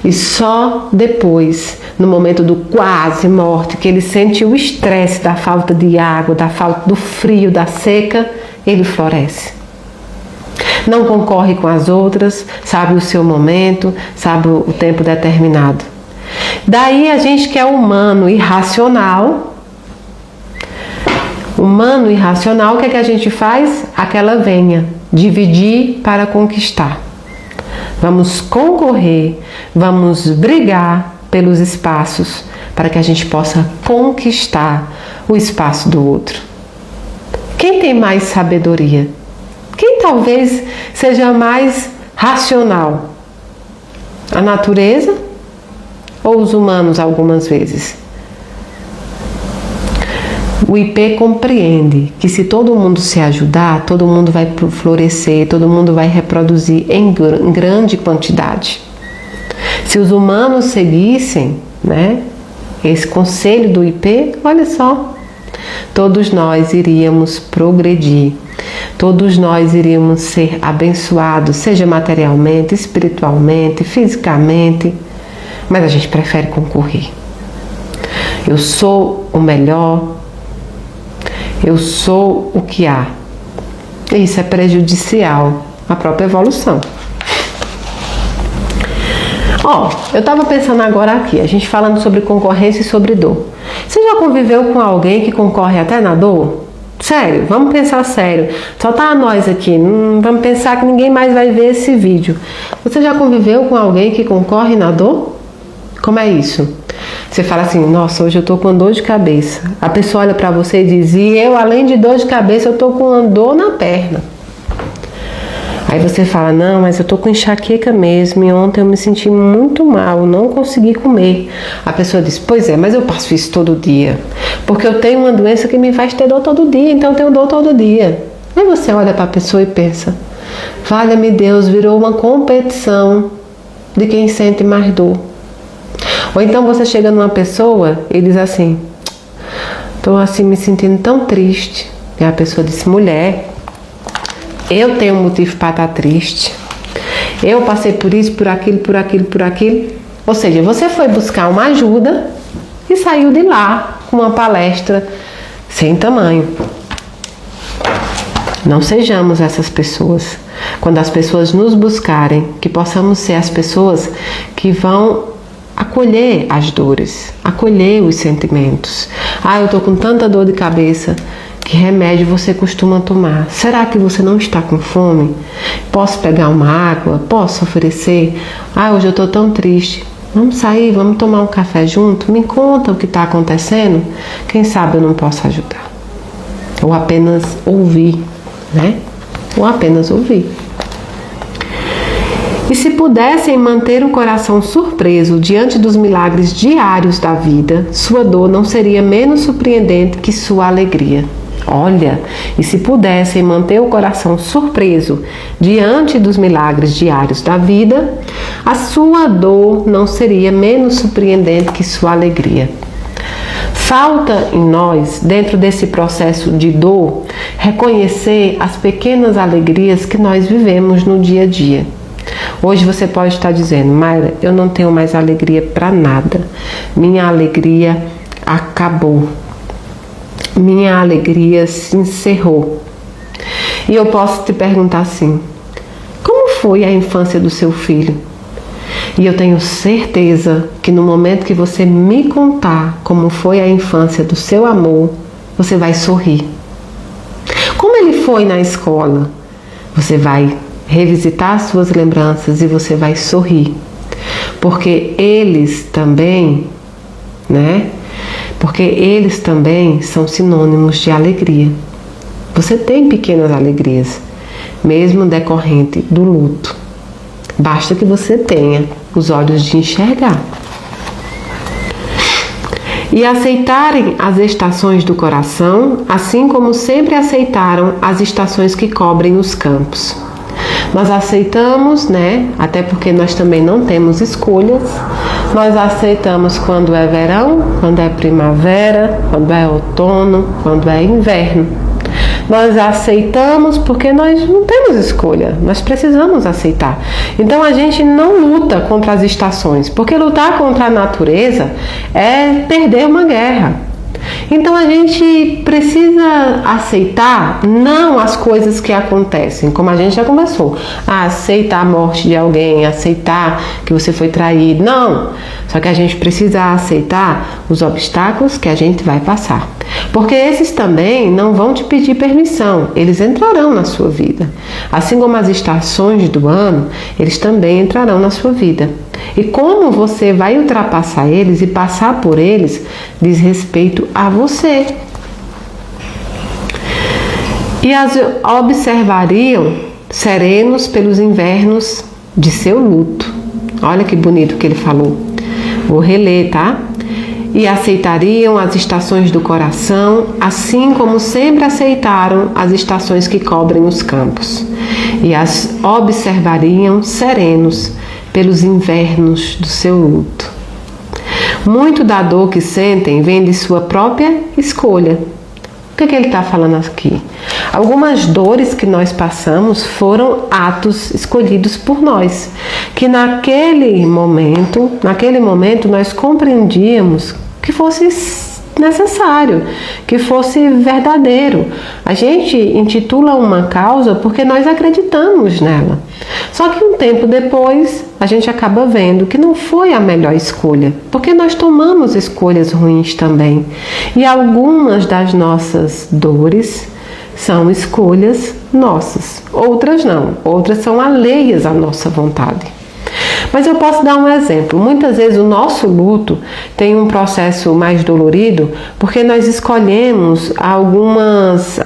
E só depois, no momento do quase morte, que ele sente o estresse da falta de água, da falta do frio, da seca, ele floresce. não concorre com as outras, sabe o seu momento, sabe o tempo determinado. Daí a gente que é humano e racional, o que é que a gente faz? Aquela venha, dividir para conquistar. Vamos concorrer, vamos brigar pelos espaços para que a gente possa conquistar o espaço do outro. Quem tem mais sabedoria? Quem talvez seja mais racional? A natureza ou os humanos algumas vezes? O IP compreende que se todo mundo se ajudar, todo mundo vai florescer, todo mundo vai reproduzir em grande quantidade. Se os humanos seguissem, né, esse conselho do IP, olha só, todos nós iríamos progredir, todos nós iríamos ser abençoados, seja materialmente, espiritualmente, fisicamente, mas a gente prefere concorrer. Eu sou o melhor, eu sou o que há. Isso é prejudicial à própria evolução. Eu estava pensando agora aqui, a gente falando sobre concorrência e sobre dor. Você já conviveu com alguém que concorre até na dor? Sério, vamos pensar sério. Só tá nós aqui, vamos pensar que ninguém mais vai ver esse vídeo. Você já conviveu com alguém que concorre na dor? Como é isso? Você fala assim, nossa, hoje eu tô com dor de cabeça. A pessoa olha pra você e diz, e eu, além de dor de cabeça, eu tô com uma dor na perna. Aí você fala, não, mas eu tô com enxaqueca mesmo, e ontem eu me senti muito mal, não consegui comer. A pessoa diz, pois é, mas eu passo isso todo dia, porque eu tenho uma doença que me faz ter dor todo dia, então eu tenho dor todo dia. Aí você olha pra pessoa e pensa, valha-me Deus, virou uma competição de quem sente mais dor. Ou então você chega numa pessoa e diz assim, tô assim me sentindo tão triste. E a pessoa diz, mulher, eu tenho um motivo para estar triste. Eu passei por isso, por aquilo, por aquilo, por aquilo. Ou seja, você foi buscar uma ajuda e saiu de lá com uma palestra sem tamanho. Não sejamos essas pessoas. Quando as pessoas nos buscarem, que possamos ser as pessoas que vão acolher as dores, acolher os sentimentos. Eu tô com tanta dor de cabeça. Que remédio você costuma tomar? Será que você não está com fome? Posso pegar uma água? Posso oferecer? Hoje eu estou tão triste. Vamos sair, vamos tomar um café junto? Me conta o que está acontecendo. Quem sabe eu não posso ajudar. Ou apenas ouvir, né? Ou apenas ouvir. E se pudessem manter o coração surpreso diante dos milagres diários da vida, sua dor não seria menos surpreendente que sua alegria. Olha, e se pudessem manter o coração surpreso diante dos milagres diários da vida, a sua dor não seria menos surpreendente que sua alegria. Falta em nós, dentro desse processo de dor, reconhecer as pequenas alegrias que nós vivemos no dia a dia. Hoje você pode estar dizendo, Mayra, eu não tenho mais alegria para nada. Minha alegria acabou. Minha alegria se encerrou. E eu posso te perguntar assim, como foi a infância do seu filho? E eu tenho certeza que no momento que você me contar como foi a infância do seu amor, você vai sorrir. Como ele foi na escola? Você vai revisitar suas lembranças e você vai sorrir. Porque eles também, né? Porque eles também são sinônimos de alegria. Você tem pequenas alegrias, mesmo decorrente do luto. Basta que você tenha os olhos de enxergar. E aceitarem as estações do coração, assim como sempre aceitaram as estações que cobrem os campos. Nós aceitamos, né? Até porque nós também não temos escolhas. Nós aceitamos quando é verão, quando é primavera, quando é outono, quando é inverno. Nós aceitamos porque nós não temos escolha, nós precisamos aceitar. Então a gente não luta contra as estações, porque lutar contra a natureza é perder uma guerra. Então a gente precisa aceitar não as coisas que acontecem, como a gente já conversou. Aceitar a morte de alguém, aceitar que você foi traído. Não! Só que a gente precisa aceitar os obstáculos que a gente vai passar. Porque esses também não vão te pedir permissão, eles entrarão na sua vida. Assim como as estações do ano, eles também entrarão na sua vida. E como você vai ultrapassar eles e passar por eles, diz respeito a você. E as observariam serenos pelos invernos de seu luto. Olha que bonito que ele falou. Vou reler, tá? E aceitariam as estações do coração, assim como sempre aceitaram as estações que cobrem os campos. E as observariam serenos pelos invernos do seu luto. Muito da dor que sentem vem de sua própria escolha. O que ele está falando aqui? Algumas dores que nós passamos foram atos escolhidos por nós, que naquele momento nós compreendíamos que fosse necessário, que fosse verdadeiro. A gente intitula uma causa porque nós acreditamos nela. Só que um tempo depois, a gente acaba vendo que não foi a melhor escolha, porque nós tomamos escolhas ruins também. E algumas das nossas dores são escolhas nossas, outras não, outras são alheias à nossa vontade. Mas eu posso dar um exemplo. Muitas vezes o nosso luto tem um processo mais dolorido porque nós escolhemos algumas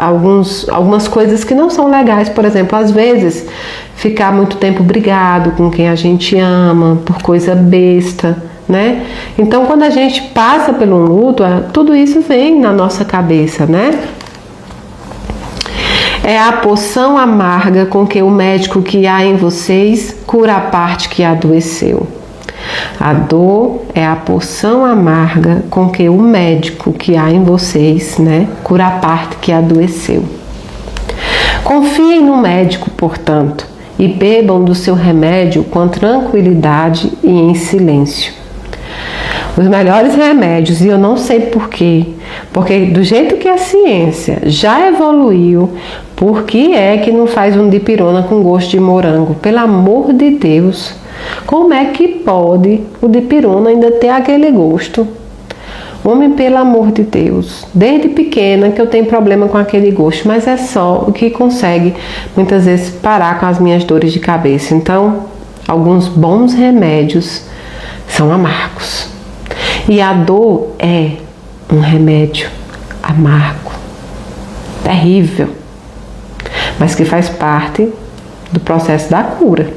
coisas que não são legais. Por exemplo, às vezes ficar muito tempo brigado com quem a gente ama por coisa besta, né? Então, quando a gente passa pelo luto, tudo isso vem na nossa cabeça, né? É a poção amarga com que o médico que há em vocês cura a parte que adoeceu. A dor é a poção amarga com que o médico que há em vocês, né, cura a parte que adoeceu. Confiem no médico, portanto, e bebam do seu remédio com tranquilidade e em silêncio. Os melhores remédios, e eu não sei porquê, porque do jeito que a ciência já evoluiu, por que é que não faz um dipirona com gosto de morango? Pelo amor de Deus, como é que pode o dipirona ainda ter aquele gosto? Homem, pelo amor de Deus, desde pequena que eu tenho problema com aquele gosto, mas é só o que consegue muitas vezes parar com as minhas dores de cabeça. Então, alguns bons remédios são amargos. E a dor é um remédio amargo, terrível, mas que faz parte do processo da cura.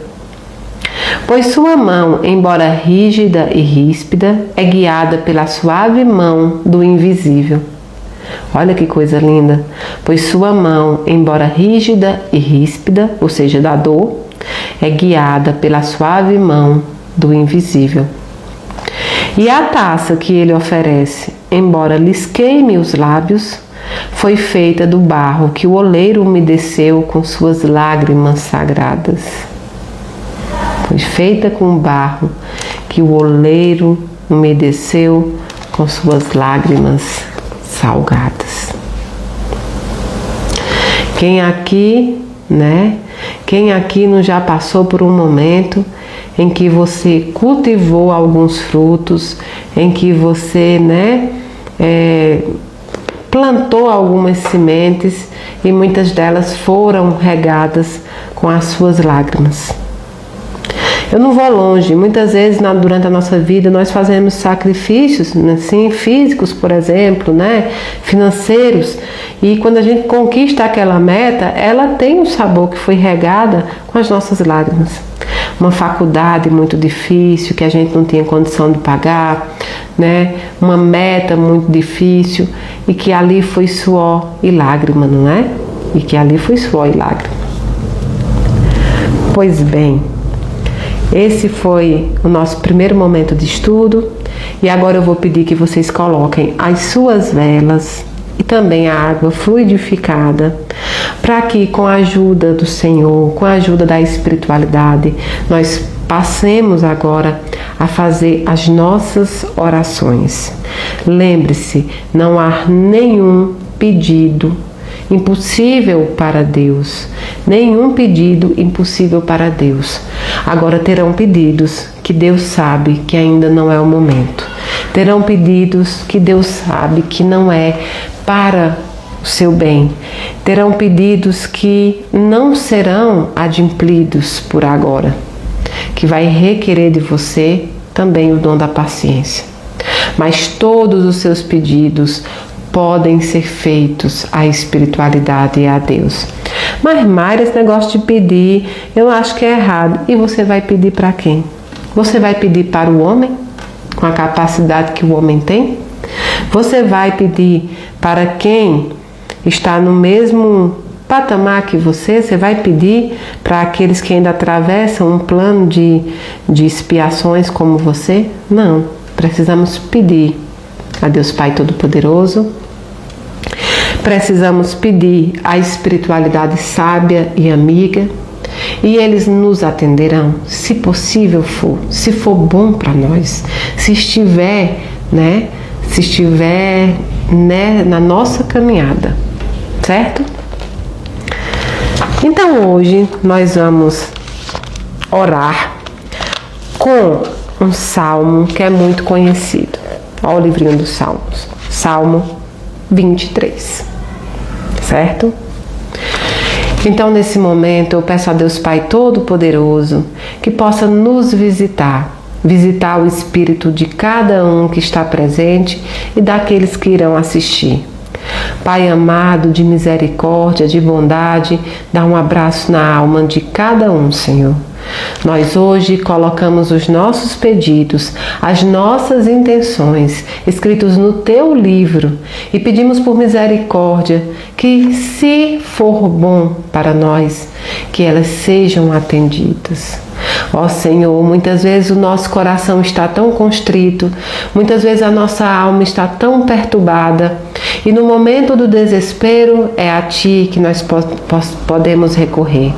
Pois sua mão, embora rígida e ríspida, é guiada pela suave mão do invisível. Olha que coisa linda! Pois sua mão, embora rígida e ríspida, ou seja, da dor, é guiada pela suave mão do invisível. E a taça que ele oferece, embora lhes queime os lábios, foi feita do barro que o oleiro umedeceu com suas lágrimas sagradas. Foi feita com barro que o oleiro umedeceu com suas lágrimas salgadas. Quem aqui não já passou por um momento em que você cultivou alguns frutos, em que você, plantou algumas sementes e muitas delas foram regadas com as suas lágrimas. Eu não vou longe, muitas vezes durante a nossa vida nós fazemos sacrifícios, assim, físicos, por exemplo, financeiros, e quando a gente conquista aquela meta, ela tem um sabor que foi regada com as nossas lágrimas. Uma faculdade muito difícil, que a gente não tinha condição de pagar, uma meta muito difícil, e que ali foi suor e lágrima, não é? E que ali foi suor e lágrima. Pois bem, esse foi o nosso primeiro momento de estudo, e agora eu vou pedir que vocês coloquem as suas velas e também a água fluidificada, para que com a ajuda do Senhor, com a ajuda da espiritualidade, nós passemos agora a fazer as nossas orações. Lembre-se, não há nenhum pedido impossível para Deus. Nenhum pedido impossível para Deus. Agora terão pedidos que Deus sabe que ainda não é o momento. Terão pedidos que Deus sabe que não é para o seu bem. Terão pedidos que não serão adimplidos por agora, que vai requerer de você também o dom da paciência. Mas todos os seus pedidos podem ser feitos à espiritualidade e a Deus. Mas Mayra, esse negócio de pedir, eu acho que é errado. E você vai pedir para quem? Você vai pedir para o homem, com a capacidade que o homem tem? Você vai pedir para quem está no mesmo patamar que você? Você vai pedir para aqueles que ainda atravessam um plano de expiações como você? Não, precisamos pedir a Deus Pai Todo-Poderoso. Precisamos pedir a espiritualidade sábia e amiga, e eles nos atenderão, se possível for, se for bom para nós, se estiver, na nossa caminhada, certo? Então hoje nós vamos orar com um salmo que é muito conhecido. Olha o livrinho dos Salmos, Salmo 23, certo? Então nesse momento eu peço a Deus Pai Todo-Poderoso que possa nos visitar o espírito de cada um que está presente e daqueles que irão assistir. Pai amado, de misericórdia, de bondade, dá um abraço na alma de cada um, Senhor. Nós hoje colocamos os nossos pedidos, as nossas intenções, escritos no Teu livro, e pedimos por misericórdia que, se for bom para nós, que elas sejam atendidas. Ó Senhor, muitas vezes o nosso coração está tão constrito, muitas vezes a nossa alma está tão perturbada, e no momento do desespero é a Ti que nós podemos recorrer.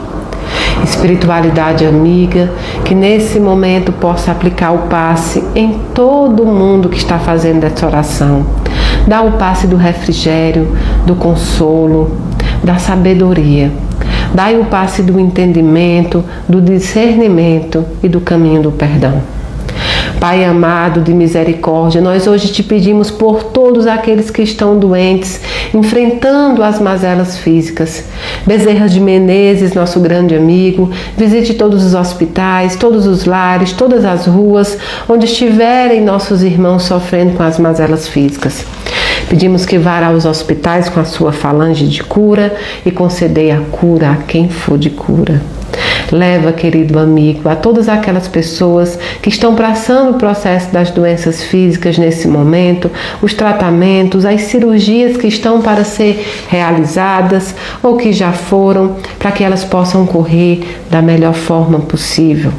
Espiritualidade amiga, que nesse momento possa aplicar o passe em todo mundo que está fazendo essa oração. Dá o passe do refrigério, do consolo, da sabedoria. Dai o passe do entendimento, do discernimento e do caminho do perdão. Pai amado de misericórdia, nós hoje te pedimos por todos aqueles que estão doentes, enfrentando as mazelas físicas. Bezerra de Menezes, nosso grande amigo, visite todos os hospitais, todos os lares, todas as ruas, onde estiverem nossos irmãos sofrendo com as mazelas físicas. Pedimos que vá aos hospitais com a sua falange de cura e concedei a cura a quem for de cura. Leva, querido amigo, a todas aquelas pessoas que estão passando o processo das doenças físicas nesse momento, os tratamentos, as cirurgias que estão para ser realizadas ou que já foram, para que elas possam correr da melhor forma possível.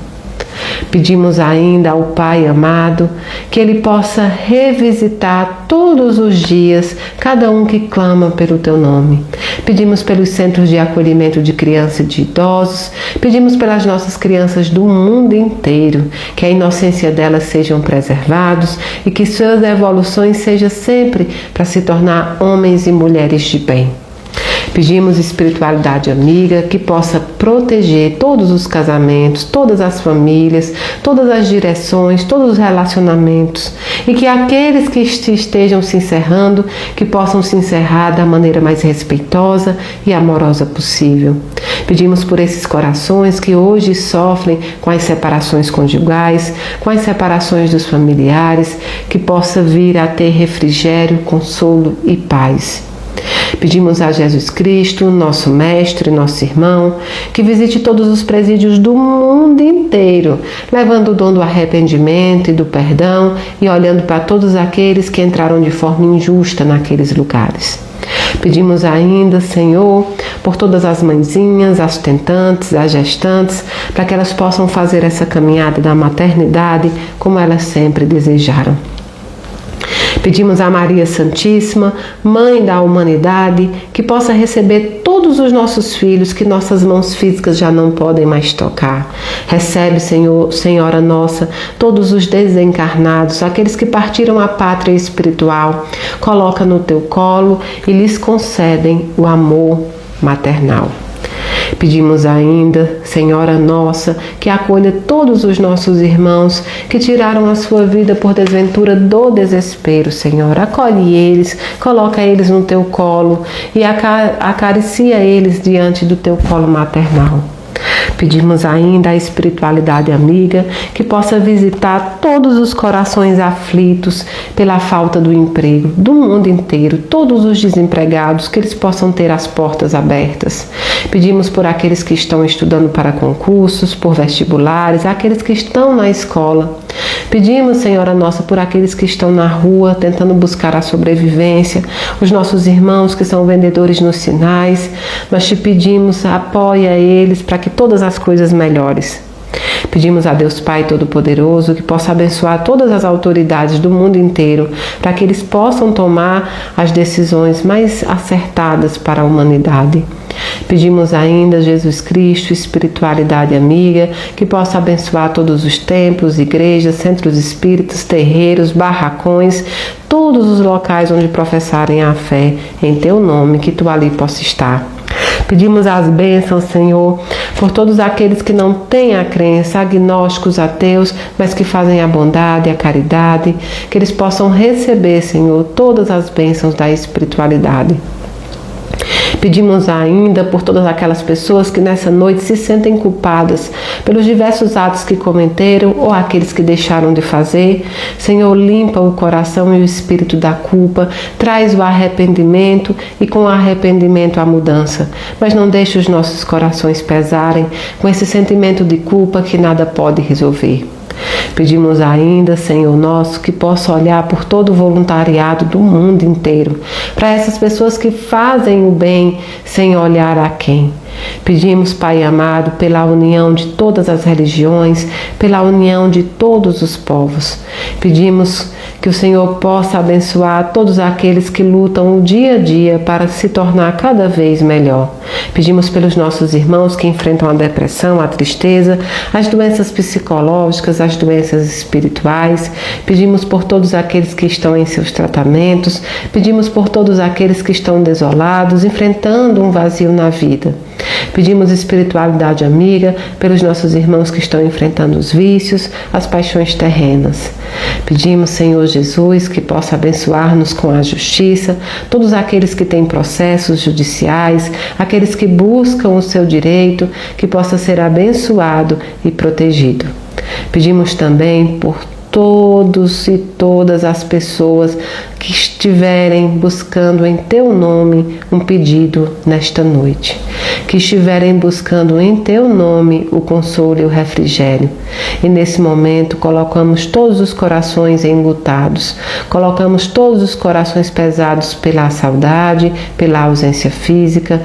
Pedimos ainda ao Pai amado que Ele possa revisitar todos os dias cada um que clama pelo Teu nome. Pedimos pelos centros de acolhimento de crianças e de idosos, pedimos pelas nossas crianças do mundo inteiro, que a inocência delas sejam preservados e que suas evoluções sejam sempre para se tornar homens e mulheres de bem. Pedimos espiritualidade amiga que possa proteger todos os casamentos, todas as famílias, todas as direções, todos os relacionamentos, e que aqueles que estejam se encerrando, que possam se encerrar da maneira mais respeitosa e amorosa possível. Pedimos por esses corações que hoje sofrem com as separações conjugais, com as separações dos familiares, que possa vir a ter refrigério, consolo e paz. Pedimos a Jesus Cristo, nosso Mestre, nosso irmão, que visite todos os presídios do mundo inteiro, levando o dom do arrependimento e do perdão e olhando para todos aqueles que entraram de forma injusta naqueles lugares. Pedimos ainda, Senhor, por todas as mãezinhas, as tentantes, as gestantes, para que elas possam fazer essa caminhada da maternidade como elas sempre desejaram. Pedimos a Maria Santíssima, Mãe da humanidade, que possa receber todos os nossos filhos que nossas mãos físicas já não podem mais tocar. Recebe, Senhor, Senhora nossa, todos os desencarnados, aqueles que partiram à pátria espiritual, coloca no teu colo e lhes concedem o amor maternal. Pedimos ainda, Senhora nossa, que acolha todos os nossos irmãos que tiraram a sua vida por desventura do desespero, Senhor. Acolhe eles, coloca eles no teu colo e acaricia eles diante do teu colo maternal. Pedimos ainda a espiritualidade amiga que possa visitar todos os corações aflitos pela falta do emprego, do mundo inteiro, todos os desempregados, que eles possam ter as portas abertas. Pedimos por aqueles que estão estudando para concursos, por vestibulares, aqueles que estão na escola. Pedimos, Senhora nossa, por aqueles que estão na rua tentando buscar a sobrevivência, os nossos irmãos que são vendedores nos sinais. Nós te pedimos, apoia eles para que todas as coisas melhores. Pedimos a Deus Pai Todo-Poderoso que possa abençoar todas as autoridades do mundo inteiro para que eles possam tomar as decisões mais acertadas para a humanidade. Pedimos ainda a Jesus Cristo, espiritualidade amiga, que possa abençoar todos os templos, igrejas, centros espíritas, terreiros, barracões, todos os locais onde professarem a fé em teu nome, que tu ali possa estar. Pedimos as bênçãos, Senhor, por todos aqueles que não têm a crença, agnósticos, ateus, mas que fazem a bondade e a caridade, que eles possam receber, Senhor, todas as bênçãos da espiritualidade. Pedimos ainda por todas aquelas pessoas que nessa noite se sentem culpadas pelos diversos atos que cometeram ou aqueles que deixaram de fazer. Senhor, limpa o coração e o espírito da culpa, traz o arrependimento e com o arrependimento a mudança. Mas não deixe os nossos corações pesarem com esse sentimento de culpa que nada pode resolver. Pedimos ainda, Senhor nosso, que possa olhar por todo o voluntariado do mundo inteiro, para essas pessoas que fazem o bem sem olhar a quem. Pedimos, Pai amado, pela união de todas as religiões, pela união de todos os povos. Pedimos que o Senhor possa abençoar todos aqueles que lutam o dia a dia para se tornar cada vez melhor. Pedimos pelos nossos irmãos que enfrentam a depressão, a tristeza, as doenças psicológicas, as doenças espirituais. Pedimos por todos aqueles que estão em seus tratamentos. Pedimos por todos aqueles que estão desolados, enfrentando um vazio na vida. Pedimos espiritualidade amiga pelos nossos irmãos que estão enfrentando os vícios, as paixões terrenas. Pedimos, Senhor Jesus, que possa abençoar-nos com a justiça, todos aqueles que têm processos judiciais, aqueles que buscam o seu direito, que possa ser abençoado e protegido. Pedimos também por todos e todas as pessoas que estiverem buscando em teu nome um pedido nesta noite, que estiverem buscando em teu nome o consolo e o refrigério. E nesse momento colocamos todos os corações enlutados, colocamos todos os corações pesados pela saudade, pela ausência física.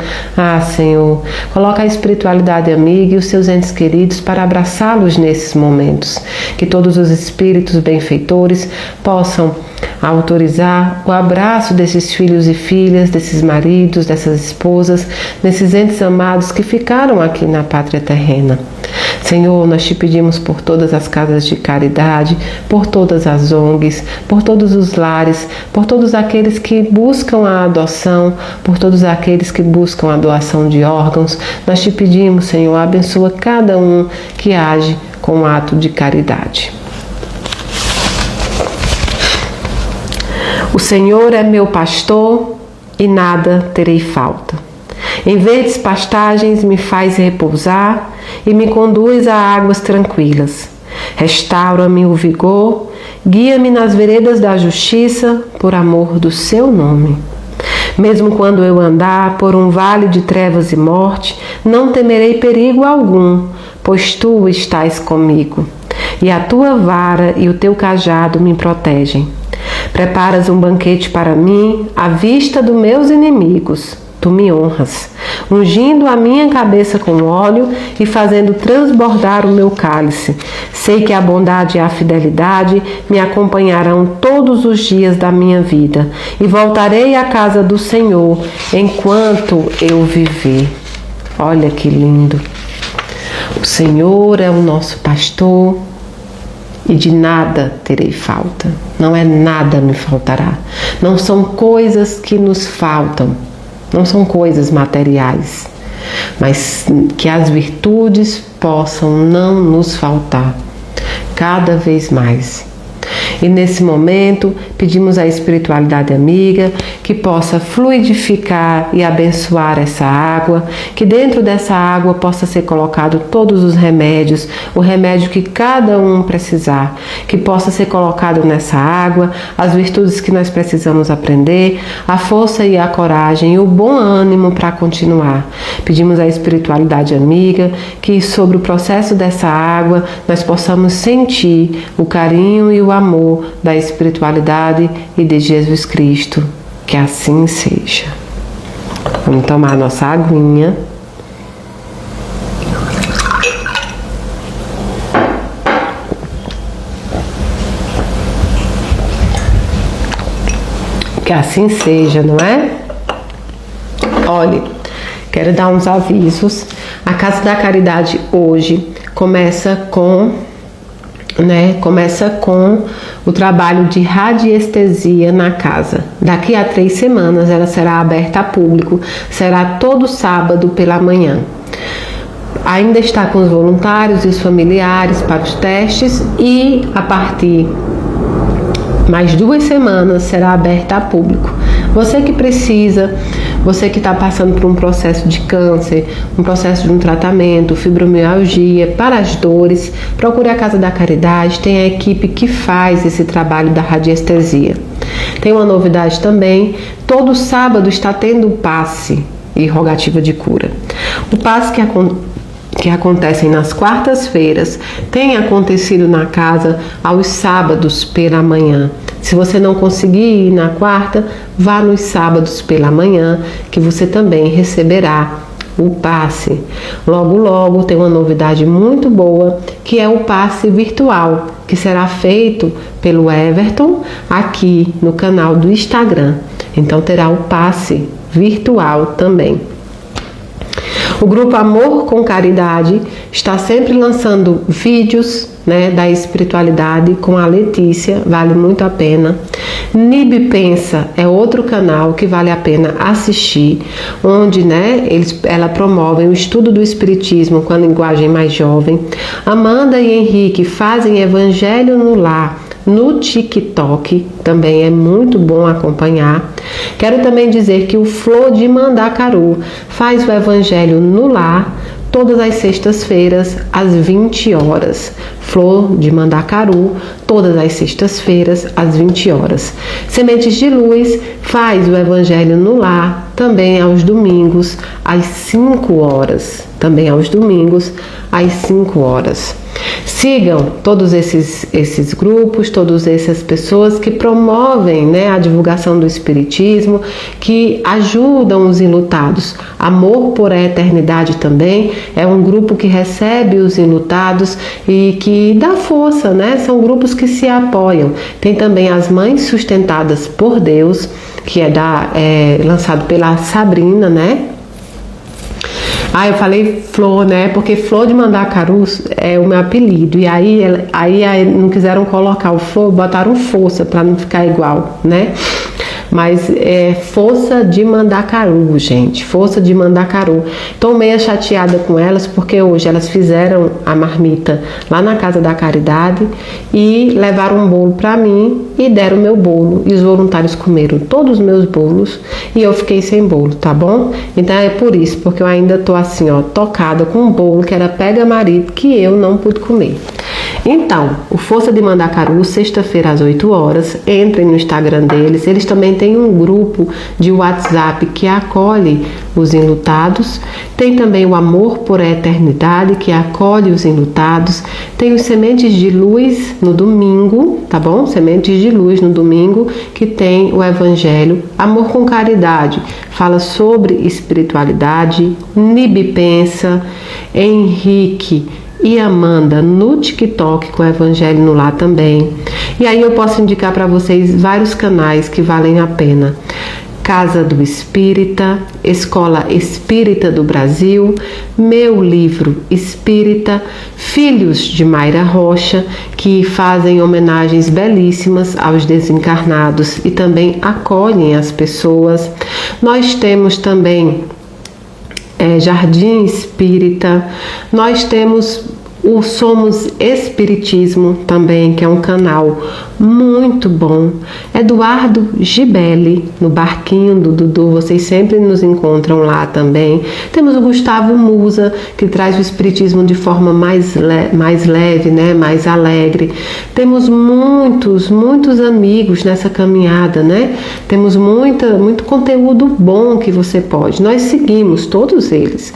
Senhor, coloca a espiritualidade amiga e os seus entes queridos para abraçá-los nesses momentos, que todos os espíritos benfeitores possam autorizar o abraço desses filhos e filhas, desses maridos, dessas esposas, desses entes amados que ficaram aqui na pátria terrena. Senhor, nós te pedimos por todas as casas de caridade, por todas as ONGs, por todos os lares, por todos aqueles que buscam a adoção, por todos aqueles que buscam a doação de órgãos. Nós te pedimos, Senhor, abençoa cada um que age com um ato de caridade. O Senhor é meu pastor e nada terei falta. Em verdes pastagens me faz repousar e me conduz a águas tranquilas. Restaura-me o vigor, guia-me nas veredas da justiça por amor do seu nome. Mesmo quando eu andar por um vale de trevas e morte, não temerei perigo algum, pois tu estás comigo, e a tua vara e o teu cajado me protegem. Preparas um banquete para mim à vista dos meus inimigos. Tu me honras, ungindo a minha cabeça com óleo e fazendo transbordar o meu cálice. Sei que a bondade e a fidelidade me acompanharão todos os dias da minha vida e voltarei à casa do Senhor enquanto eu viver. Olha que lindo! O Senhor é o nosso pastor e de nada terei falta. Não é nada me faltará. Não são coisas que nos faltam. Não são coisas materiais, mas que as virtudes possam não nos faltar cada vez mais. E nesse momento pedimos à espiritualidade amiga que possa fluidificar e abençoar essa água, que dentro dessa água possa ser colocado todos os remédios, o remédio que cada um precisar, que possa ser colocado nessa água as virtudes que nós precisamos aprender, a força e a coragem e o bom ânimo para continuar. Pedimos à espiritualidade amiga que sobre o processo dessa água nós possamos sentir o carinho e o amor da espiritualidade e de Jesus Cristo. Que assim seja. Vamos tomar a nossa aguinha. Que assim seja, não é? Olhe, quero dar uns avisos. A Casa da Caridade hoje começa com o trabalho de radiestesia na casa. Daqui a 3 semanas ela será aberta a público, será todo sábado pela manhã. Ainda está com os voluntários e os familiares para os testes e a partir mais 2 semanas será aberta a público. Você que precisa, você que está passando por um processo de câncer, um processo de um tratamento, fibromialgia, para as dores, procure a Casa da Caridade, tem a equipe que faz esse trabalho da radiestesia. Tem uma novidade também, todo sábado está tendo o passe e rogativa de cura. O passe que acontecem nas quartas-feiras tem acontecido na casa aos sábados pela manhã. Se você não conseguir ir na quarta, vá nos sábados pela manhã, que você também receberá o passe. Logo, logo tem uma novidade muito boa, que é o passe virtual, que será feito pelo Everton aqui no canal do Instagram. Então terá o passe virtual também. O grupo Amor com Caridade está sempre lançando vídeos, da espiritualidade com a Letícia, vale muito a pena. Nib Pensa é outro canal que vale a pena assistir, onde ela promove o estudo do espiritismo com a linguagem mais jovem. Amanda e Henrique fazem Evangelho no Lar no TikTok, também é muito bom acompanhar. Quero também dizer que o Flor de Mandacaru faz o Evangelho no Lar todas as sextas-feiras às 20 horas. Flor de Mandacaru, todas as sextas-feiras às 20 horas. Sementes de Luz faz o Evangelho no Lar também aos domingos às 5 horas. Também aos domingos às 5 horas. Sigam todos esses grupos, todas essas pessoas que promovem a divulgação do Espiritismo, que ajudam os enlutados. Amor por a Eternidade também é um grupo que recebe os enlutados e que dá força, São grupos que se apoiam. Tem também as Mães Sustentadas por Deus, que é lançado pela Sabrina, eu falei Flor, porque Flor de Mandacaru é o meu apelido. E aí não quiseram colocar o Flor, botaram Força para não ficar igual, Mas é Força de Mandacaru, gente. Força de Mandacaru. Estou meio chateada com elas, porque hoje elas fizeram a marmita lá na Casa da Caridade e levaram um bolo para mim e deram meu bolo. E os voluntários comeram todos os meus bolos e eu fiquei sem bolo, tá bom? Então é por isso, porque eu ainda tô assim, tocada com um bolo que era pega marido, que eu não pude comer. Então, o Força de Mandacaru, sexta-feira às 8 horas, entrem no Instagram deles. Eles também têm um grupo de WhatsApp que acolhe os enlutados. Tem também o Amor por a Eternidade, que acolhe os enlutados. Tem os Sementes de Luz no domingo, tá bom? Sementes de Luz no domingo, que tem o Evangelho. Amor com Caridade, fala sobre espiritualidade. Nibi Pensa, Henrique e Amanda no TikTok com o Evangelho no Lar também. E aí eu posso indicar para vocês vários canais que valem a pena. Casa do Espírita, Escola Espírita do Brasil, Meu Livro Espírita, Filhos de Mayra Rocha, que fazem homenagens belíssimas aos desencarnados e também acolhem as pessoas. Nós temos também Jardim Espírita, nós temos o Somos Espiritismo também, que é um canal muito bom. Eduardo Gibelli, no Barquinho do Dudu, vocês sempre nos encontram lá também. Temos o Gustavo Musa, que traz o espiritismo de forma mais leve, né? Mais alegre. Temos muitos amigos nessa caminhada, né? Temos muito conteúdo bom que você pode. Nós seguimos todos eles.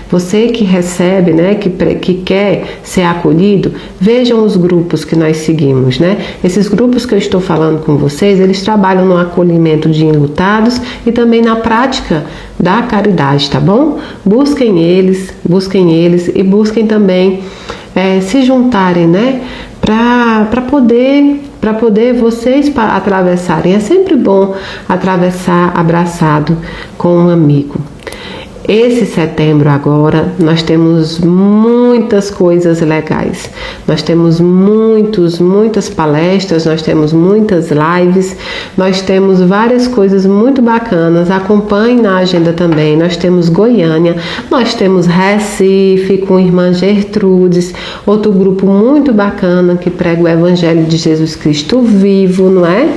Você que recebe, né? Que quer ser acolhido, vejam os grupos que nós seguimos, né? Esses grupos que eu estou falando com vocês, eles trabalham no acolhimento de enlutados e também na prática da caridade, tá bom? Busquem eles e busquem também se juntarem, né? Para poder vocês atravessarem. É sempre bom atravessar abraçado com um amigo. Esse setembro agora nós temos muitas coisas legais, nós temos muitas palestras, nós temos muitas lives, nós temos várias coisas muito bacanas. Acompanhe na agenda também. Nós temos Goiânia, nós temos Recife com Irmã Gertrudes, outro grupo muito bacana que prega o Evangelho de Jesus Cristo vivo, não é?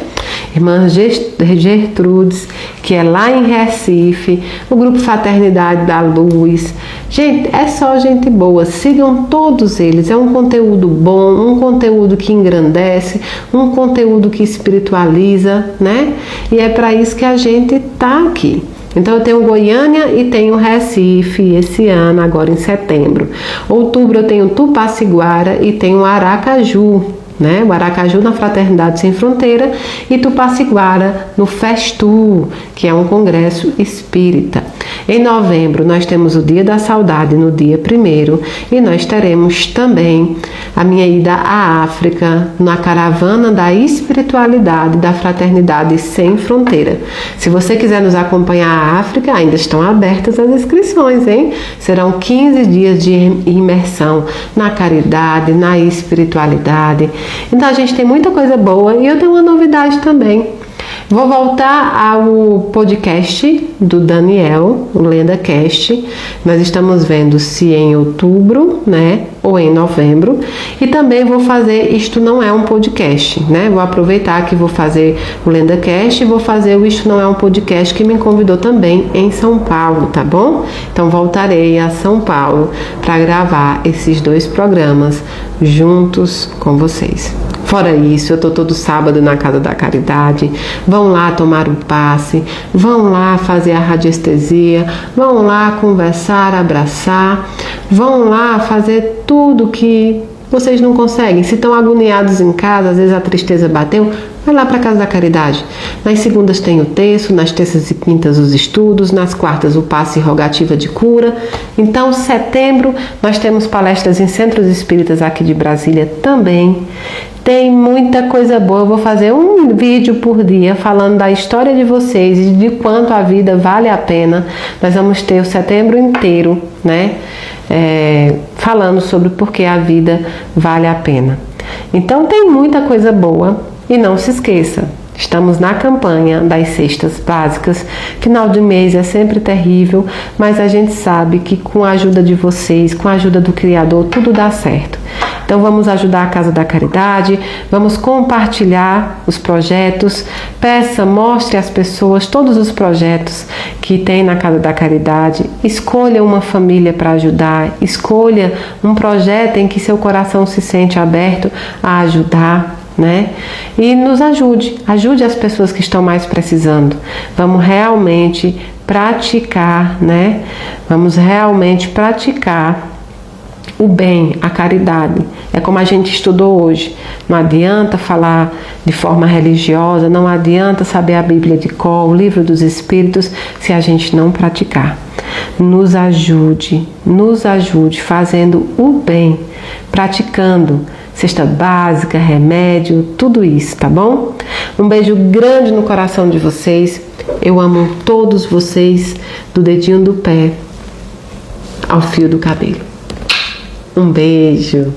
Irmã Gertrudes, que é lá em Recife, o grupo Fraternidade da Luz. Gente, é só gente boa, sigam todos eles. É um conteúdo bom, um conteúdo que engrandece, um conteúdo que espiritualiza, né? E é para isso que a gente tá aqui. Então eu tenho Goiânia e tenho Recife esse ano, agora em setembro. Outubro eu tenho Tupaciguara e tenho Aracaju, né? O Aracaju na Fraternidade Sem Fronteira e Tupaciguara no Festu, que é um congresso espírita. Em novembro nós temos o Dia da Saudade no dia 1º e nós teremos também a minha ida à África na caravana da espiritualidade da Fraternidade Sem Fronteira. Se você quiser nos acompanhar à África, ainda estão abertas as inscrições, hein? Serão 15 dias de imersão na caridade, na espiritualidade. Então a gente tem muita coisa boa e eu tenho uma novidade também. Vou voltar ao podcast do Daniel, o LendaCast. Nós estamos vendo se em outubro, né, ou em novembro. E também vou fazer Isto Não É um Podcast, né? Vou aproveitar que vou fazer o LendaCast e vou fazer o Isto Não É um Podcast, que me convidou também em São Paulo, tá bom? Então voltarei a São Paulo para gravar esses 2 programas juntos com vocês. Fora isso, eu tô todo sábado na Casa da Caridade. Vão lá tomar um passe, vão lá fazer a radiestesia, vão lá conversar, abraçar, vão lá fazer tudo que vocês não conseguem. Se estão agoniados em casa, às vezes a tristeza bateu, vai lá para a Casa da Caridade. Nas segundas tem o terço, nas terças e quintas os estudos, nas quartas o passe e rogativa de cura. Então, setembro, nós temos palestras em centros espíritas aqui de Brasília também. Tem muita coisa boa. Eu vou fazer um vídeo por dia falando da história de vocês e de quanto a vida vale a pena. Nós vamos ter o setembro inteiro, né? Falando sobre por que a vida vale a pena. Então tem muita coisa boa. E não se esqueça, Estamos na campanha das cestas básicas. Final de mês é sempre terrível, mas a gente sabe que com a ajuda de vocês, com a ajuda do Criador, tudo dá certo. Então vamos ajudar a Casa da Caridade, vamos compartilhar os projetos, mostre às pessoas todos os projetos que tem na Casa da Caridade, escolha uma família para ajudar, escolha um projeto em que seu coração se sente aberto a ajudar, né? E nos ajude as pessoas que estão mais precisando. Vamos realmente praticar, né? Vamos realmente praticar o bem, a caridade. É como a gente estudou hoje. Não adianta falar de forma religiosa, não adianta saber a Bíblia de cor, o Livro dos Espíritos, se a gente não praticar. Nos ajude fazendo o bem, praticando cesta básica, remédio, tudo isso, tá bom? Um beijo grande no coração de vocês. Eu amo todos vocês, do dedinho do pé ao fio do cabelo. Um beijo.